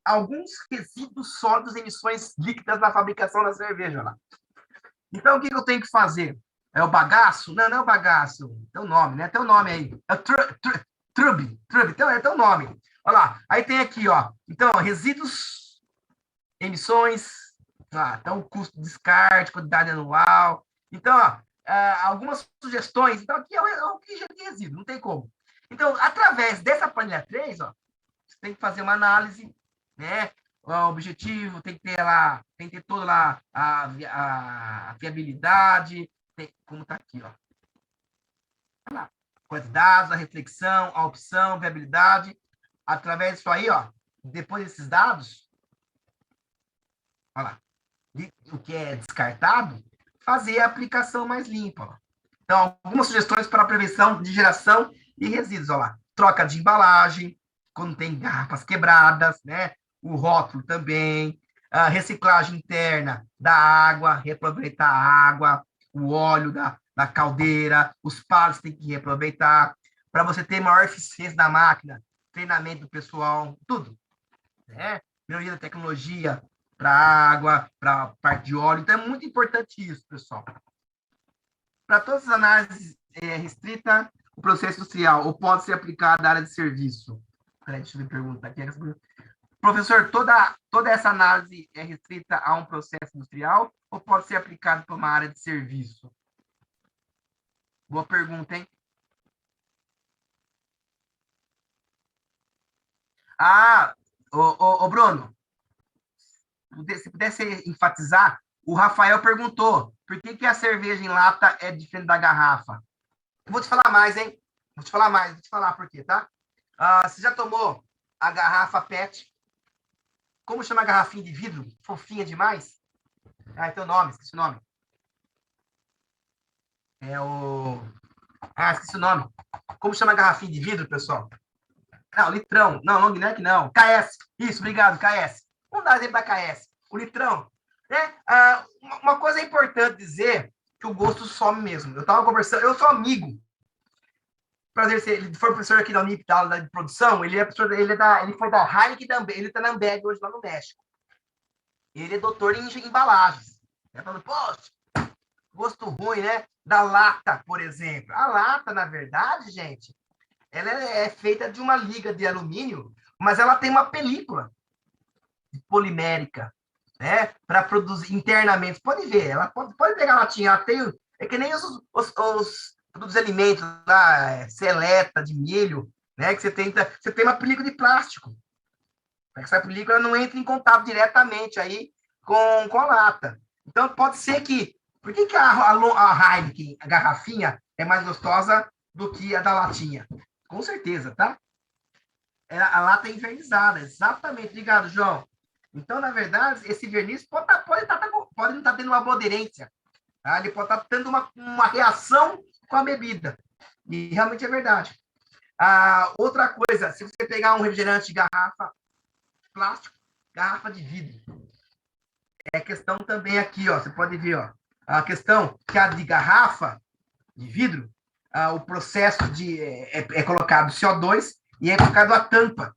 Alguns resíduos sólidos e emissões líquidas na fabricação da cerveja lá. Então, o que eu tenho que fazer? É o bagaço? Não, não é o bagaço. Tem o nome, né? Tem o nome aí. É o trub. Então, é o nome. Olha lá. Aí tem aqui, ó. Então, resíduos, emissões. Então, custo de descarte, quantidade anual. Então, ó, algumas sugestões. Então, aqui é o que de resíduo, não tem como. Então, através dessa planilha 3, ó, você tem que fazer uma análise, né? O objetivo tem que ter lá, tem que ter toda lá a fiabilidade, como está aqui, ó. Lá, quantidades, a reflexão, a opção, viabilidade. Através disso aí, ó, depois desses dados, olha lá, o que é descartado, fazer a aplicação mais limpa. Ó. Então, algumas sugestões para a prevenção de geração e resíduos, olha lá. Troca de embalagem, quando tem garrafas quebradas, né? O rótulo também, a reciclagem interna da água, reaproveitar a água, o óleo da caldeira, os palos tem que reaproveitar, para você ter maior eficiência da máquina, treinamento do pessoal, tudo. Né? Melhoria da tecnologia para água, para parte de óleo. Então, é muito importante isso, pessoal. Para todas as análises restrita o processo industrial, ou pode ser aplicado à área de serviço? Peraí, deixa eu me perguntar aqui. Professor, toda essa análise é restrita a um processo industrial ou pode ser aplicado para uma área de serviço? Boa pergunta, hein? Ô Bruno, se pudesse enfatizar, o Rafael perguntou por que a cerveja em lata é diferente da garrafa. Eu vou te falar mais, hein? Vou te falar por quê, tá? Você já tomou a garrafa PET? Como chama a garrafinha de vidro? Fofinha demais? Tem o nome, esqueci o nome. É o... Ah, esqueci o nome. Como chama a garrafinha de vidro, pessoal? Não, litrão. Não, long neck não. KS. Isso, obrigado, KS. Vamos dar exemplo da KS. O litrão. Né? Uma coisa importante dizer que o gosto some mesmo. Eu estava conversando, eu sou amigo. Prazer, se ele foi professor aqui da Unip, da aula de produção, ele é professor, ele foi da Heineken, ele está na Ambev hoje lá no México. Ele é doutor em embalagens. Ele falando, poxa, gosto ruim, né? Da lata, por exemplo. A lata, na verdade, gente, ela é feita de uma liga de alumínio, mas ela tem uma película polimérica, né? Para produzir internamente. Pode ver, ela pode pegar a latinha, ela tem. É que nem os produtos alimentos lá, seleta de milho, né? Que você tem uma película de plástico. Para que essa película não entre em contato diretamente aí com a lata. Então, pode ser que. Por que a Heineken, a garrafinha, é mais gostosa do que a da latinha? Com certeza, tá? A lata é invernizada, exatamente. Obrigado, João. Então, na verdade, esse verniz pode não estar tendo uma boa aderência. Tá? Ele pode estar tendo uma reação com a bebida. E realmente é verdade. Outra coisa, se você pegar um refrigerante de garrafa plástico, garrafa de vidro, é questão também aqui, ó, você pode ver, ó, a questão que a de garrafa de vidro, o processo é colocado CO2 e é colocado a tampa.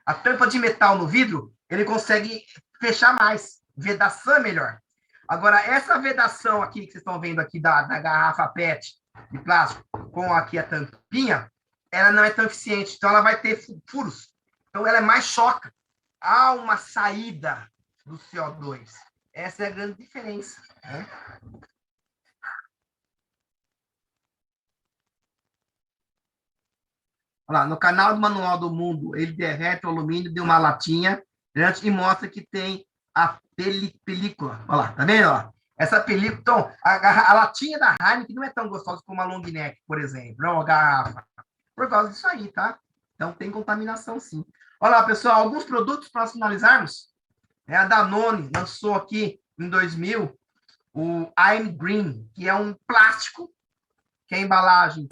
A tampa de metal no vidro, ele consegue fechar mais, vedação é melhor. Agora, essa vedação aqui que vocês estão vendo aqui da garrafa PET de plástico com aqui a tampinha, ela não é tão eficiente, então ela vai ter furos. Então ela é mais choca. Há uma saída do CO2. Essa é a grande diferença. Né? Olha lá, no canal do Manual do Mundo, ele derrete o alumínio de uma latinha e mostra que tem a película. Olha lá, tá vendo? Ó? Essa película. Então, a latinha da Heineken não é tão gostosa como a long neck, por exemplo, não, a garrafa. Por causa disso aí, tá? Então, tem contaminação sim. Olha lá, pessoal, alguns produtos para finalizarmos. A Danone lançou aqui em 2000 o I'm Green, que é um plástico, que é a embalagem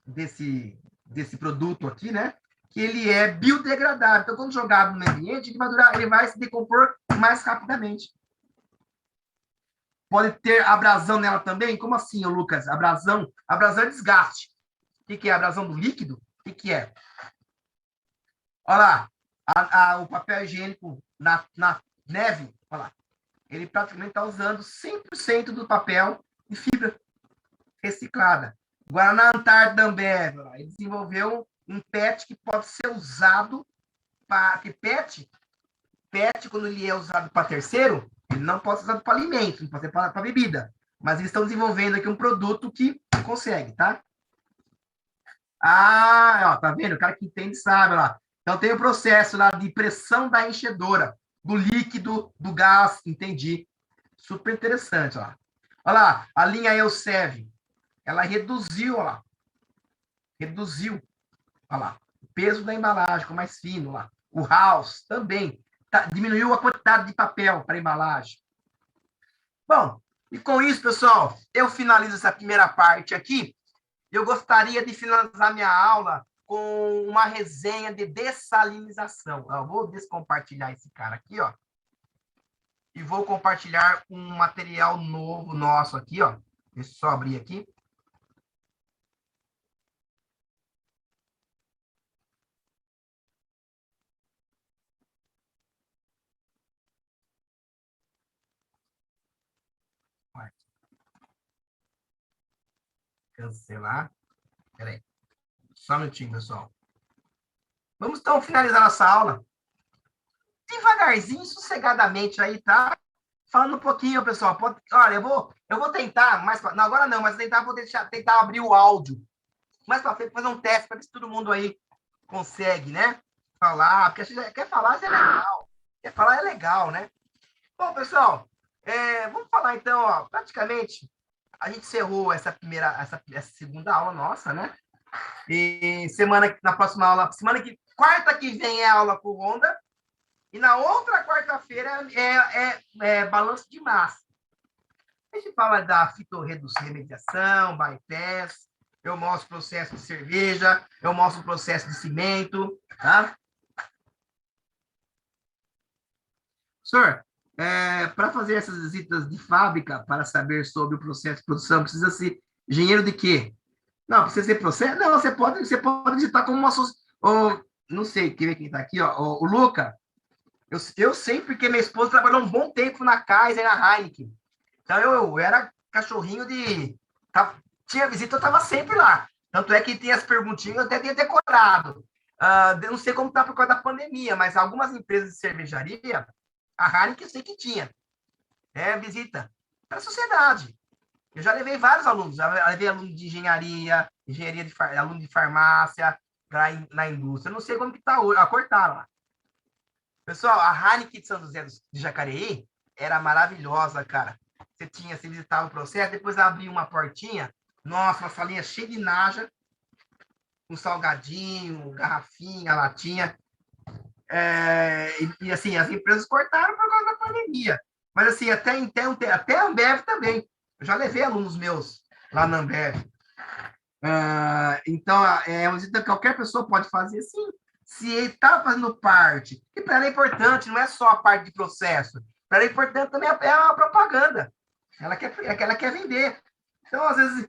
desse produto aqui, né? Que ele é biodegradável. Então, quando jogado no ambiente, ele vai se decompor mais rapidamente. Pode ter abrasão nela também? Como assim, Lucas? Abrasão é desgaste. O que é abrasão do líquido? O que é? Olha lá, o papel higiênico na neve, olha lá, ele praticamente está usando 100% do papel de fibra reciclada. Agora, na Antártida Ambev, ele desenvolveu um PET que pode ser usado para... Que PET, quando ele é usado para terceiro, ele não pode ser usado para alimento, não pode ser para bebida. Mas eles estão desenvolvendo aqui um produto que consegue, tá? Ó, tá vendo? O cara que entende sabe, lá. Então tem o processo lá de pressão da enchedora, do líquido, do gás, entendi. Super interessante, ó. Olha lá, a linha Elsev, ela reduziu, ó lá, reduziu, olha lá, o peso da embalagem, ficou mais fino lá. O House também diminuiu a quantidade de papel para embalagem. Bom, e com isso, pessoal, eu finalizo essa primeira parte aqui. Eu gostaria de finalizar minha aula com uma resenha de dessalinização. Eu vou descompartilhar esse cara aqui, ó. E vou compartilhar um material novo nosso aqui, ó. Deixa eu só abrir aqui. Vai. Cancelar. Peraí. Só um minutinho, pessoal. Vamos então finalizar nossa aula. Devagarzinho, sossegadamente aí, tá? Falando um pouquinho, pessoal. Olha, eu vou tentar, não, agora não, mas vou tentar abrir o áudio. Mais para frente, fazer um teste para ver se todo mundo aí consegue, né? Falar, porque a gente quer falar, isso é legal. Quer falar é legal, né? Bom, pessoal, vamos falar então, ó, praticamente, a gente encerrou essa segunda aula nossa, né? E na próxima aula, quarta que vem é aula com Honda, e na outra quarta-feira é balanço de massa. A gente fala da fitorremediação, bypass, eu mostro o processo de cerveja, eu mostro o processo de cimento, tá? Senhor, para fazer essas visitas de fábrica, para saber sobre o processo de produção, precisa ser engenheiro de quê? Não, precisa ser processo? Não, você pode visitar como uma... Não sei, quer ver quem está aqui, ó, o Luca. Eu sei porque minha esposa trabalhou um bom tempo na Kaiser, na Heineken. Então, eu era cachorrinho de... Tinha visita, eu estava sempre lá. Tanto é que tem as perguntinhas, eu até tinha decorado. Eu não sei como está por causa da pandemia, mas algumas empresas de cervejaria, a Heineken eu sei que tinha. Visita para a sociedade. Eu já levei vários alunos. Já levei aluno de engenharia, aluno de farmácia, na indústria. Eu não sei como que está hoje. Cortaram lá. Pessoal, a Heineken de São José de Jacareí era maravilhosa, cara. Você visitava o processo, depois abria uma portinha, nossa, uma salinha cheia de naja, um salgadinho, garrafinha, latinha. Assim, as empresas cortaram por causa da pandemia. Mas, assim, até a Ambev também. Eu já levei alunos meus lá na Ambev. Então, é uma visita que qualquer pessoa pode fazer, sim. Se ele está fazendo parte, e para ela é importante, não é só a parte de processo. Para ela é importante também a propaganda. Ela quer vender. Então, às vezes,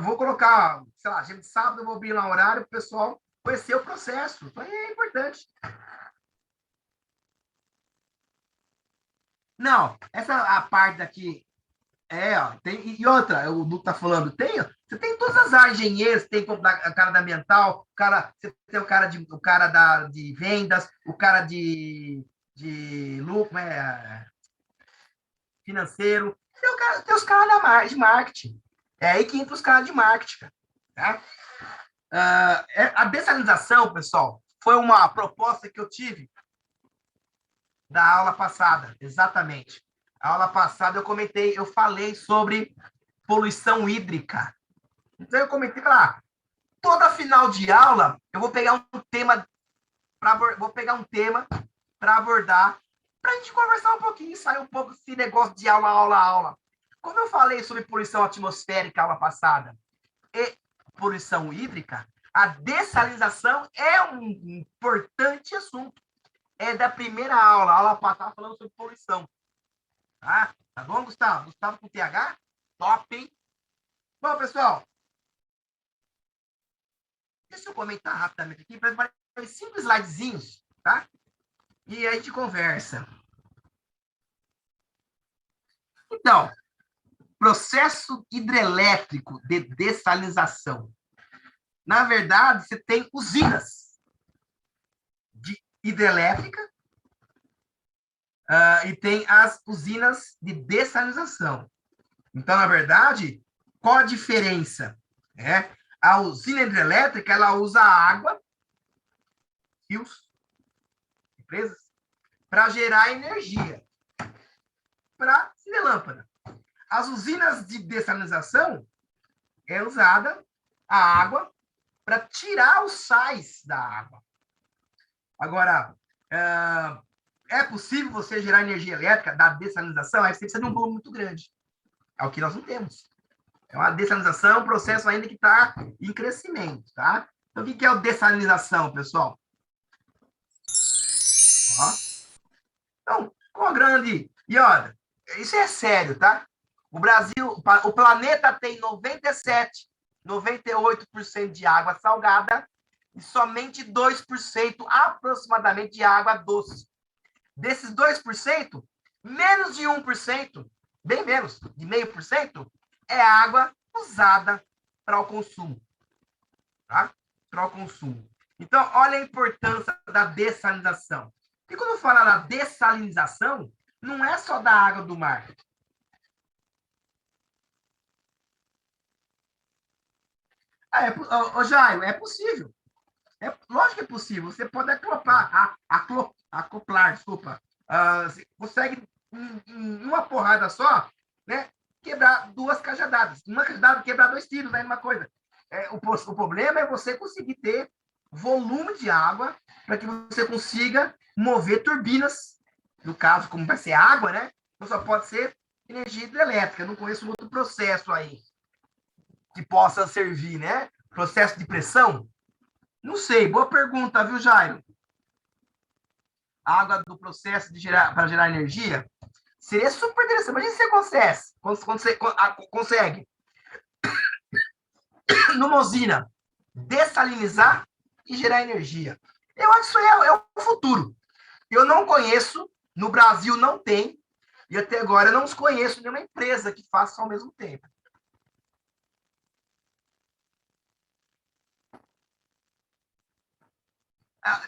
vou colocar, sei lá, de sábado eu vou abrir lá um horário para o pessoal conhecer o processo. Então, é importante. Não, essa a parte daqui ó, tem, e outra, o Duque tá falando, você tem todas as áreas, engenheiros, tem o cara da ambiental, você tem o cara de vendas, o cara de lucro, financeiro, tem os caras de marketing. É aí que entra os caras de marketing, tá? A dessalinização, pessoal, foi uma proposta que eu tive da aula passada, exatamente. A aula passada eu falei sobre poluição hídrica. Então eu comentei lá, toda final de aula eu vou pegar um tema para abordar, para a gente conversar um pouquinho, sair um pouco desse negócio de aula. Como eu falei sobre poluição atmosférica aula passada e poluição hídrica, a dessalinização é um importante assunto. É da primeira aula. A aula passada falando sobre poluição. Tá bom, Gustavo? Gustavo com TH? Top, hein? Bom, pessoal, deixa eu comentar rapidamente aqui, para 5 slidezinhos, tá? E aí a gente conversa. Então, processo hidrelétrico de dessalinização. Na verdade, você tem usinas de hidrelétrica e tem as usinas de dessalinização. Então, na verdade, qual a diferença? A usina hidrelétrica, ela usa água, rios, empresas, para gerar energia para acender lâmpada. As usinas de dessalinização é usada a água para tirar os sais da água. Agora, é possível você gerar energia elétrica da dessalinização? Aí você precisa de um volume muito grande. É o que nós não temos. Então, a dessalinização é um processo ainda que está em crescimento, tá? Então, o que é a dessalinização, pessoal? Ó. Então, com a grande... E olha, isso é sério, tá? O planeta tem 98% de água salgada e somente 2% aproximadamente de água doce. Desses 2%, menos de 1%, bem menos, de 0,5%, é água usada para o consumo. Tá? Para o consumo. Então, olha a importância da dessalinização. E quando fala da dessalinização, não é só da água do mar. Jairo, é possível. Lógico que é possível. Você pode acoplar, desculpa. Você consegue, em uma porrada só, né, quebrar 2 cajadadas. Uma cajadada quebrar 2 tiros, né, uma coisa. O problema é você conseguir ter volume de água para que você consiga mover turbinas. No caso, como vai ser água, né? Então só pode ser energia hidrelétrica. Eu não conheço outro processo aí que possa servir, né? Processo de pressão? Não sei. Boa pergunta, viu, Jairo? Água do processo para gerar energia? Seria super interessante. Imagina se você consegue, numa usina, dessalinizar e gerar energia. Eu acho que isso é o futuro. Eu não conheço, no Brasil não tem, e até agora eu não conheço nenhuma empresa que faça ao mesmo tempo.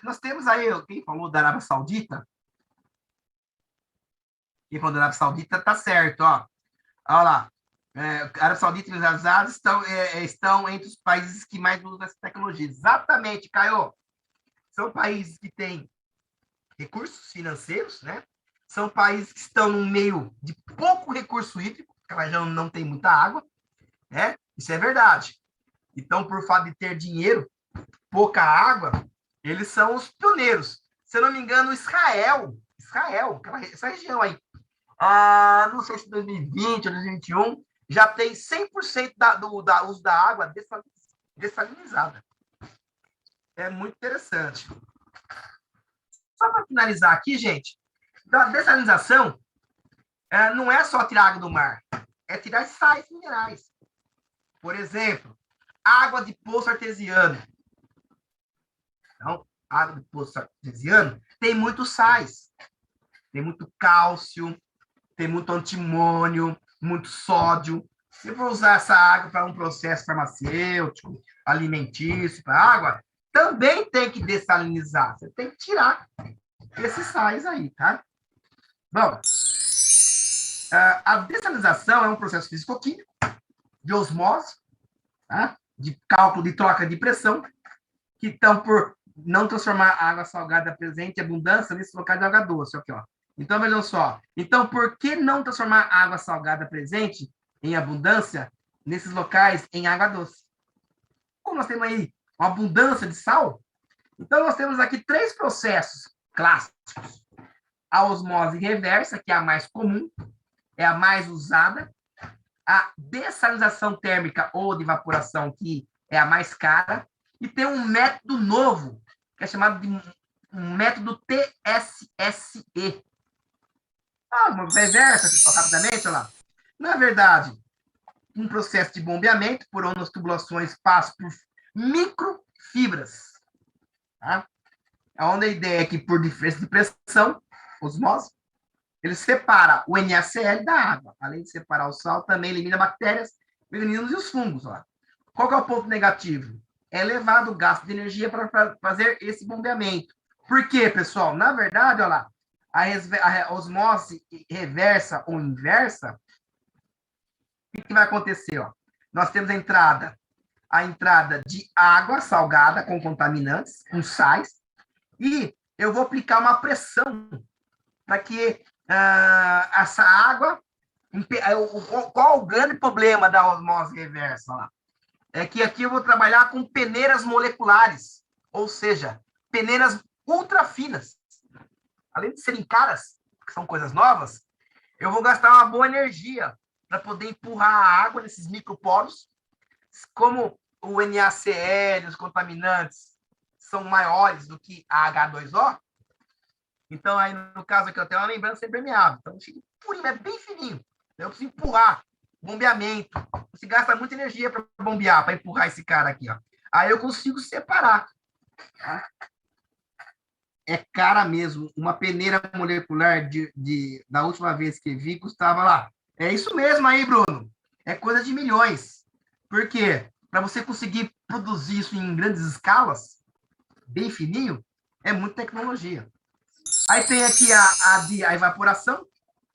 Nós temos aí, quem falou da Arábia Saudita? Quem falou da Arábia Saudita tá certo, ó. Olha lá. A Arábia Saudita e os Estados Unidos estão entre os países que mais usam essa tecnologia. Exatamente, Caio. São países que têm recursos financeiros, né? São países que estão no meio de pouco recurso hídrico, porque a região não tem muita água, né? Isso é verdade. Então, por fato de ter dinheiro, pouca água, eles são os pioneiros. Se eu não me engano, Israel, essa região aí, não sei se 2020 ou 2021, já tem 100% do uso da água dessalinizada. É muito interessante. Só para finalizar aqui, gente, a dessalinização não é só tirar água do mar, é tirar sais minerais. Por exemplo, água de poço artesiano. Então, água de poço artesiano tem muitos sais. Tem muito cálcio, tem muito antimônio, muito sódio. Se for usar essa água para um processo farmacêutico, alimentício, para água, também tem que dessalinizar. Você tem que tirar esses sais aí, tá? Bom, a dessalinização é um processo físico-químico de osmose, tá? De cálculo de troca de pressão, que estão por não transformar a água salgada presente em abundância nesse local de água doce. Aqui, ó. Então, vejam só. Então, por que não transformar a água salgada presente em abundância nesses locais em água doce? Como nós temos aí uma abundância de sal, então nós temos aqui 3 processos clássicos. A osmose reversa, que é a mais comum, é a mais usada. A dessalinização térmica ou de evaporação, que é a mais cara. E tem um método novo, que é chamado de um método TSSE. Uma reversa, pessoal, rapidamente, olha lá. Na verdade, um processo de bombeamento, por onde as tubulações passam por microfibras. Tá? Onde a ideia é que, por diferença de pressão, osmose, ele separa o NaCl da água. Além de separar o sal, também elimina bactérias, organismos e os fungos. Ó. Qual que é o ponto negativo? É elevado o gasto de energia para fazer esse bombeamento. Por quê, pessoal? Na verdade, olha lá, a osmose reversa ou inversa, o que vai acontecer? Ó? Nós temos a entrada de água salgada com contaminantes, com sais, e eu vou aplicar uma pressão para que essa água... Qual o grande problema da osmose reversa lá? É que aqui eu vou trabalhar com peneiras moleculares, ou seja, peneiras ultra finas. Além de serem caras, que são coisas novas, eu vou gastar uma boa energia para poder empurrar a água nesses microporos. Como o NaCl, os contaminantes, são maiores do que a H2O, então, aí, no caso aqui, eu tenho uma lembrança impermeável. Então, purinho, é bem fininho. Eu preciso empurrar. Bombeamento. Você gasta muita energia para bombear, para empurrar esse cara aqui, ó. Aí eu consigo separar. Tá? É cara mesmo. Uma peneira molecular da última vez que vi custava lá. É isso mesmo aí, Bruno. É coisa de milhões. Por quê? Para você conseguir produzir isso em grandes escalas, bem fininho, é muita tecnologia. Aí tem aqui a evaporação,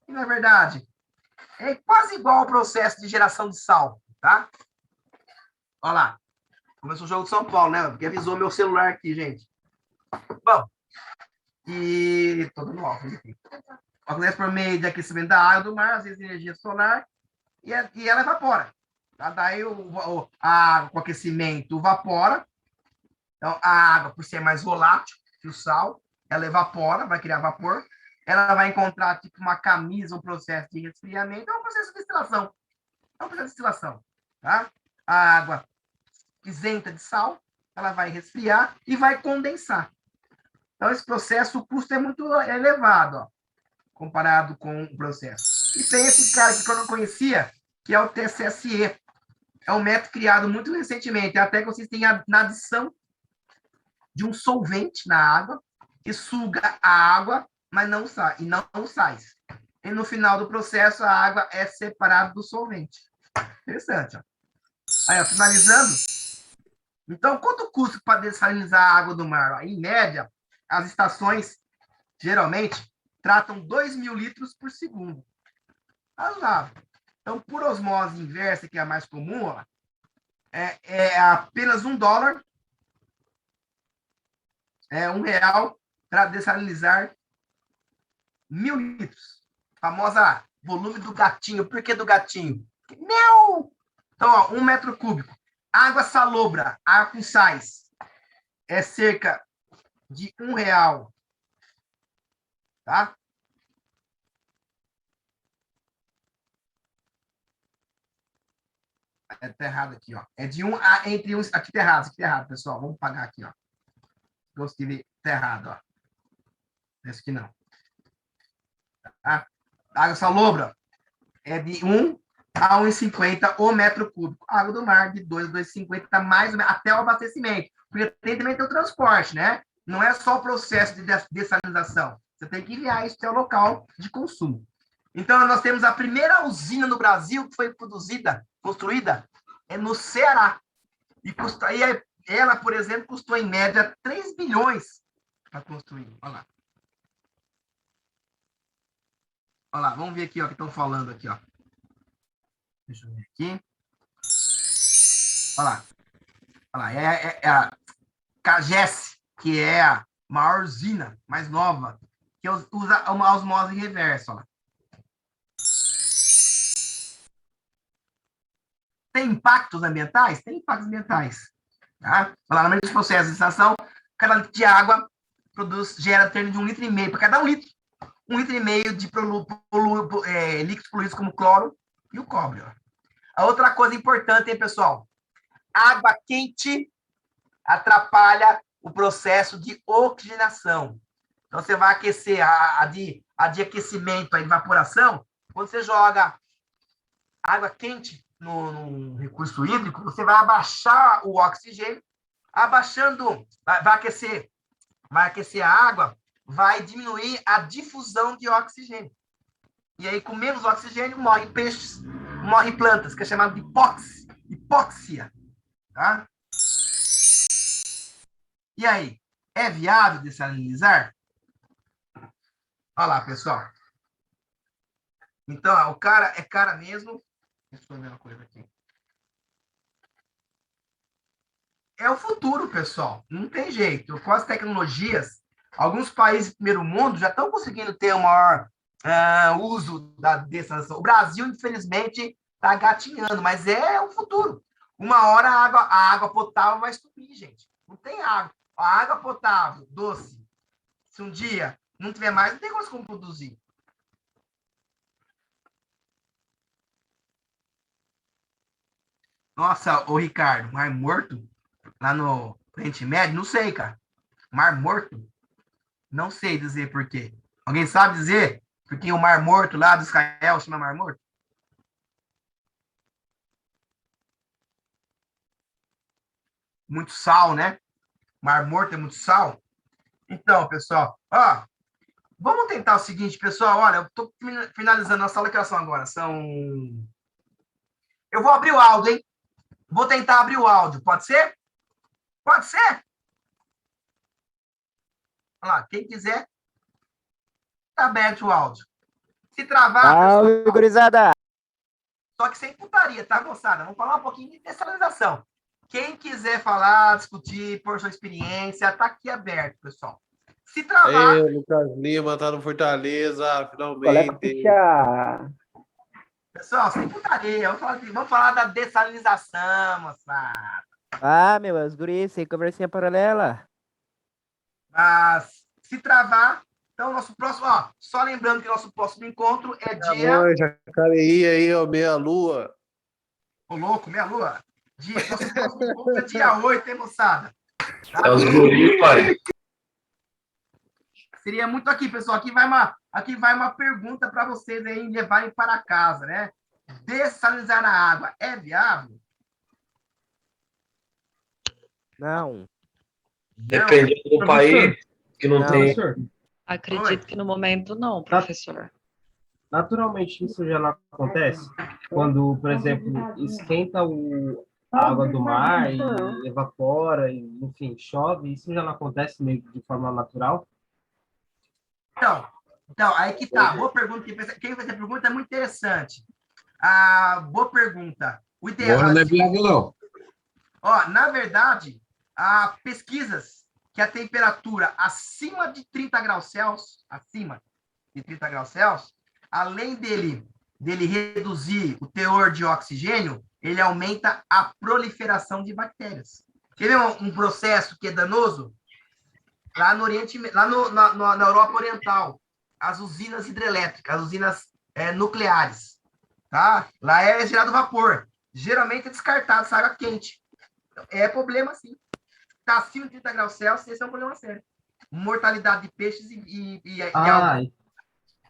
que na verdade é quase igual ao processo de geração de sal, tá? Olha lá. Começou o jogo de São Paulo, né? Porque avisou meu celular aqui, gente. Bom, e todo no off, enfim. Acontece por meio de aquecimento da água do mar, às vezes energia solar, e ela evapora. Tá? Daí a água com aquecimento evapora. Então, a água, por ser mais volátil que o sal, ela evapora, vai criar vapor. ela vai encontrar tipo uma camisa, um processo de resfriamento, é um processo de destilação. É um processo de destilação, tá? A água isenta de sal, ela vai resfriar e vai condensar. Então, esse processo, o custo é muito elevado, ó, comparado com o processo. E tem esse cara que eu não conhecia, que é o TCSE. É um método criado muito recentemente, até que vocês têm na adição de um solvente na água, que suga a água, mas não sai, e não sai. E no final do processo, a água é separada do solvente. Interessante, ó. Aí, ó, finalizando. Então, quanto custa para dessalinizar a água do mar? Ó? Em média, as estações, geralmente, tratam 2.000 litros por segundo. Razoável. Então, por osmose inversa, que é a mais comum, ó, é apenas $1, R$ 1 para dessalinizar 1.000 litros. Famosa volume do gatinho. Por que do gatinho? Meu! Então, ó, 1 metro cúbico. Água salobra, água com sais, é cerca de R$ 1, tá? Tá errado aqui, ó. É de 1 a entre 1. Aqui tá errado, pessoal. Vamos pagar aqui, ó. Gostei, tá errado, ó. Esse aqui não. Tá? Água salobra é de 1 a 1,50 o metro cúbico. Água do mar de 2 a 2,50 mais ou menos, até o abastecimento. Porque também tem o transporte, né? Não é só o processo de dessalinização. Você tem que enviar isso até o local de consumo. Então, nós temos a primeira usina no Brasil que foi construída no Ceará. E ela, por exemplo, custou em média 3 bilhões para construir. Olha lá. Olha lá, vamos ver aqui, ó, o que estão falando aqui, ó. Deixa eu ver aqui. Olha lá. Olha lá. É a CAGES, que é a maior usina, mais nova, que usa uma osmose reversa. Olha lá. Tem impactos ambientais? Tem impactos ambientais. Tá? Olha lá, no meio dos processos de extração, cada litro de água gera em torno de 1,5 litro. Para cada 1 litro, 1,5 litro de líquidos poluídos como cloro e o cobre. Ó. A outra coisa importante, hein, pessoal? Água quente atrapalha o processo de oxigenação. Então, você vai aquecer a de aquecimento, a evaporação. Quando você joga água quente no recurso hídrico, você vai abaixar o oxigênio. Abaixando, vai aquecer a água, vai diminuir a difusão de oxigênio. E aí, com menos oxigênio, morrem peixes, morrem plantas, que é chamado de hipóxia. Tá? E aí, é viável dessalinizar? Olha lá, pessoal. Então, ó, o cara é cara mesmo. Deixa eu ver uma coisa aqui. É o futuro, pessoal. Não tem jeito. Com as tecnologias, alguns países do primeiro mundo já estão conseguindo ter o maior uso da dessalinizador. O Brasil, infelizmente, está gatinhando, mas é o futuro. Uma hora a água potável vai subir, gente. Não tem água. A água potável, doce, se um dia não tiver mais, não tem como produzir. Nossa, o Ricardo, Mar Morto, lá no Oriente Médio, não sei, cara. Mar Morto? Não sei dizer por quê. Alguém sabe dizer por que o Mar Morto lá do Israel chama Mar Morto? Muito sal, né? Mar Morto é muito sal. Então, pessoal, ó, vamos tentar o seguinte, pessoal. Olha, eu estou finalizando a sala, que são agora? Eu vou abrir o áudio, hein? Vou tentar abrir o áudio. Pode ser? Pode ser? Olha lá, quem quiser, tá aberto o áudio. Se travar, Salve, pessoal. gurizada! Só que sem putaria, tá, moçada? Vamos falar um pouquinho de descentralização. Quem quiser falar, discutir, por sua experiência, tá aqui aberto, pessoal. Se travar. Ei, Lucas Lima tá no Fortaleza, Coleca finalmente. puxa. Pessoal, sem putaria. Vamos falar da dessalinização, moçada. Ah, meu, os guris, sem conversinha paralela. Mas se travar, Então, nosso próximo, ó, só lembrando que nosso próximo encontro é dia. Amor, Jacareí aí, ó, meia-lua. Ô, louco, meia lua. Nosso próximo encontro é dia 8, hein, moçada? Tá? É os guri, pai. Seria muito aqui, pessoal. Aqui vai uma pergunta para vocês aí levarem para casa, né? Dessalinizar na água é viável? Não. Dependendo do país, que não tem. Professor, Acredito que no momento não, professor. naturalmente isso já não acontece quando, por exemplo, esquenta a água do mar e evapora, e, enfim, chove, isso já não acontece meio que de forma natural? Então, aí que tá. Boa pergunta. Quem fez a pergunta é muito interessante. Boa pergunta. O ideal, Agora não é viável, não. ó, na verdade, há pesquisas que a temperatura acima de 30 graus Celsius, além dele reduzir o teor de oxigênio, ele aumenta a proliferação de bactérias. Quer ver um processo que é danoso? Lá no Oriente, na Europa Oriental, as usinas hidrelétricas, as usinas nucleares, tá? Lá é gerado vapor. Geralmente é descartado essa água quente. É problema, sim. Está acima de 30 graus Celsius, esse é um problema sério. Mortalidade de peixes e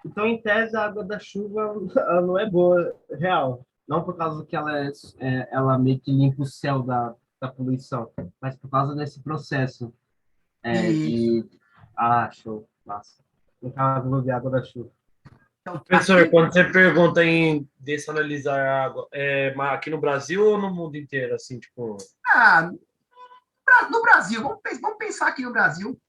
Então, em tese, a água da chuva ela não é boa, real. Não por causa que ela meio que limpa o céu da poluição, mas por causa desse processo de... show, massa. No caso, beber água da chuva. Então, Professor, quando você pergunta em dessalinizar a água, aqui no Brasil ou no mundo inteiro? Assim, tipo. No Brasil, vamos pensar aqui no Brasil.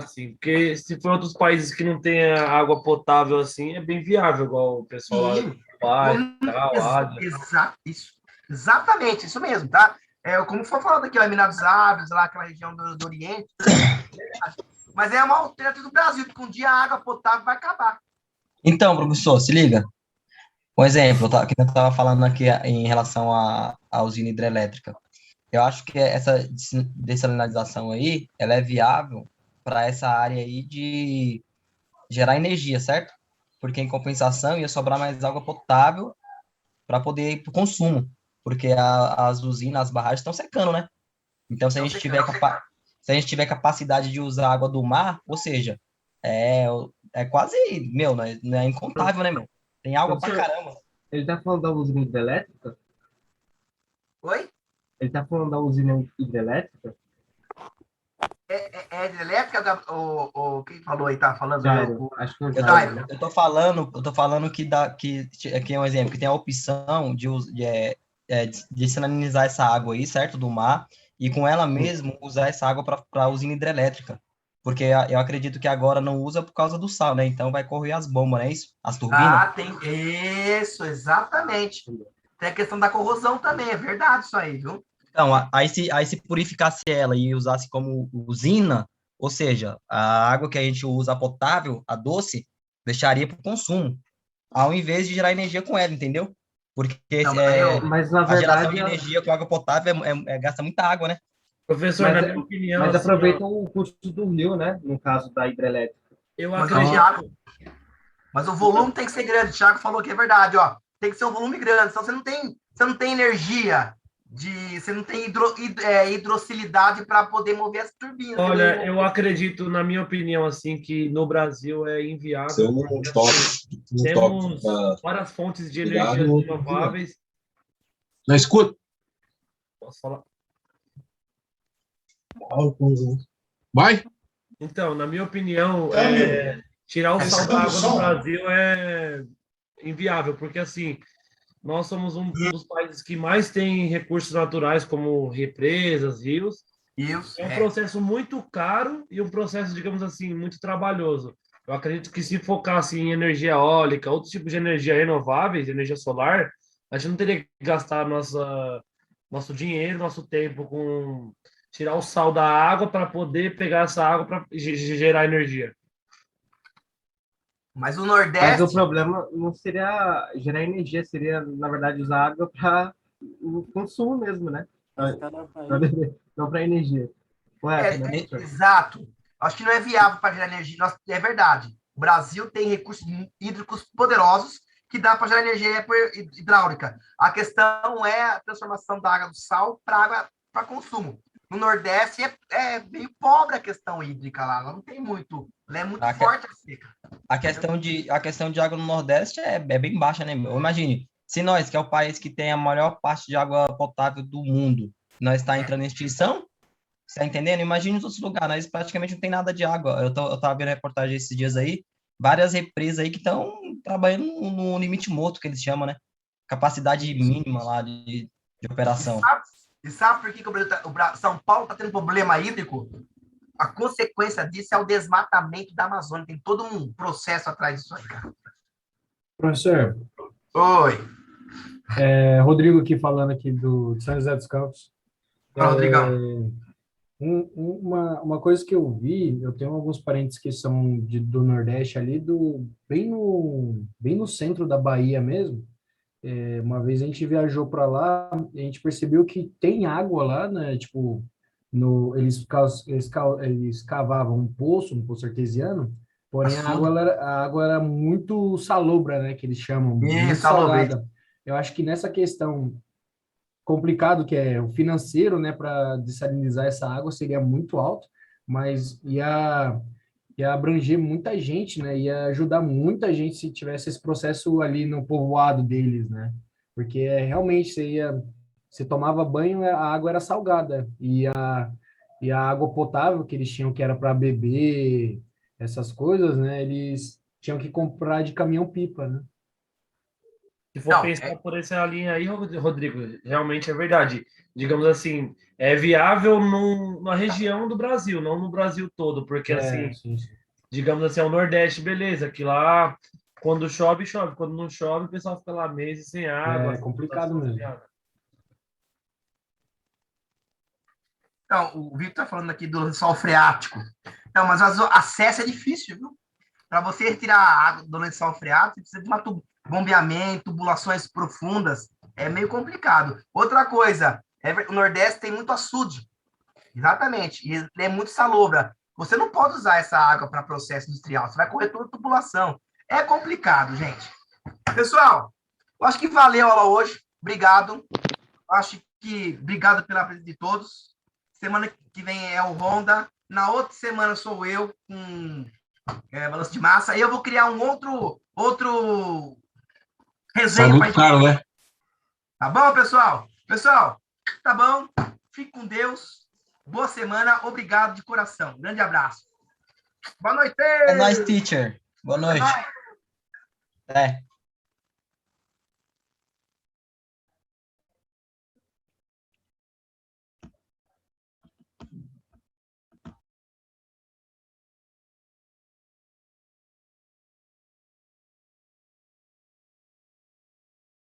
Sim, porque se for outros países que não têm água potável assim, é bem viável, igual o pessoal lá do Pai, Exatamente, isso mesmo, tá? Como foi falado aqui, Emirados Árabes, lá aquela região do Oriente. Mas é uma alternativa do Brasil, porque um dia a água potável vai acabar. Então, professor, se liga. Um exemplo, que eu estava falando aqui em relação à usina hidrelétrica. Eu acho que essa dessalinização aí, ela é viável para essa área aí de gerar energia, certo? Porque em compensação ia sobrar mais água potável para poder ir para o consumo, porque as usinas, as barragens estão secando, né? Então, se a gente tiver capacidade de usar água do mar, ou seja, é quase, não é incontável, né, meu? Tem água pra caramba. Ele está falando da usina hidrelétrica? Oi? Ele está falando da usina hidrelétrica? É hidrelétrica ou quem falou aí, tá falando? Jairo, acho que é o Jairo. Jairo. Eu tô falando que aqui é um exemplo, que tem a opção de dessalinizar essa água aí, certo, do mar, e com ela mesmo usar essa água para usina hidrelétrica. Porque eu acredito que agora não usa por causa do sal, né? Então vai correr as bombas, não é isso? As turbinas. Tem isso, exatamente. Tem a questão da corrosão também, é verdade isso aí, viu? Então, aí se purificasse ela e usasse como usina, ou seja, a água que a gente usa potável, a doce, deixaria para o consumo, ao invés de gerar energia com ela, entendeu? Porque Mas, na a geração verdade, de energia com água potável gasta muita água, né? Professor, na minha opinião. Mas assim, aproveitam o custo do rio, né? No caso da hidrelétrica. Eu Mas, acredito. Mas o volume tem que ser grande. O Thiago falou que é verdade, ó. Tem que ser um volume grande, senão você não tem energia, você não tem hidrocilidade para poder mover as turbinas. Olha, eu acredito, na minha opinião, assim, que no Brasil é inviável. Temos várias fontes de energia renováveis. Não escuta? Posso falar? Vai? Então, na minha opinião, tirar o sal da água do Brasil é inviável, porque assim, nós somos um dos países que mais tem recursos naturais, como represas, rios. Isso. É um processo muito caro e um processo, digamos assim, muito trabalhoso. Eu acredito que se focasse em energia eólica, outros tipos de energia renováveis, energia solar, a gente não teria que gastar nosso dinheiro, nosso tempo com tirar o sal da água para poder pegar essa água para gerar energia. Mas o Nordeste... Mas o problema não seria gerar energia, seria, na verdade, usar água para o consumo mesmo, né? Não para energia. Correto, né? Exato. Acho que não é viável para gerar energia. É verdade. O Brasil tem recursos hídricos poderosos que dá para gerar energia hidráulica. A questão é a transformação da água do sal para água para consumo. No Nordeste é meio pobre a questão hídrica lá. Não tem muito. Ela é muito forte a seca. A questão de água no Nordeste é bem baixa, né? Imagine, se nós, que é o país que tem a maior parte de água potável do mundo, nós está entrando em extinção, você tá entendendo? Imagine os outros lugares, nós praticamente não tem nada de água. Eu tava vendo reportagem esses dias aí, várias represas aí que estão trabalhando no limite morto, que eles chamam, né? Capacidade mínima lá de operação. E sabe por que São Paulo está tendo problema hídrico? A consequência disso é o desmatamento da Amazônia. Tem todo um processo atrás disso aí, cara. Professor, Oi. Rodrigo aqui falando aqui de São José dos Campos. Fala, Rodrigão. Uma coisa que eu vi, eu tenho alguns parentes que são do Nordeste ali, bem no centro da Bahia mesmo. Uma vez a gente viajou para lá, a gente percebeu que tem água lá, né? Tipo, eles cavavam um poço artesiano, porém a água era muito salobra, né? Que eles chamam, muito salgada. Eu acho que nessa questão complicado que é o financeiro, né, para dessalinizar essa água seria muito alto, mas ia abranger muita gente, né, ia ajudar muita gente se tivesse esse processo ali no povoado deles, né, porque realmente você tomava banho, a água era salgada e a água potável que eles tinham, que era para beber, essas coisas, né, eles tinham que comprar de caminhão-pipa, né. Se for pensar por essa linha aí, Rodrigo, realmente é verdade. Digamos assim, é viável na região do Brasil, não no Brasil todo, porque assim, sim. digamos assim, é o Nordeste, beleza, que lá quando chove, chove, quando não chove, o pessoal fica lá meses sem água. É complicado mesmo. Então, o Vitor está falando aqui do lençol freático. Então, mas o acesso é difícil, viu? Para você retirar a água do lençol freático, você precisa de bombeamento, tubulações profundas. É meio complicado. Outra coisa, o Nordeste tem muito açude. Exatamente. E é muito salobra. Você não pode usar essa água para processo industrial. Você vai correr toda a tubulação. É complicado, gente. Pessoal, eu acho que valeu a aula hoje. Obrigado. Obrigado pela presença de todos. Semana que vem é o Honda. Na outra semana sou eu com balanço de massa. E eu vou criar um outro resenha. Tá muito caro, né? Tá bom, pessoal? Pessoal, tá bom. Fique com Deus. Boa semana. Obrigado de coração. Grande abraço. Boa noite. É nóis, teacher. Boa noite.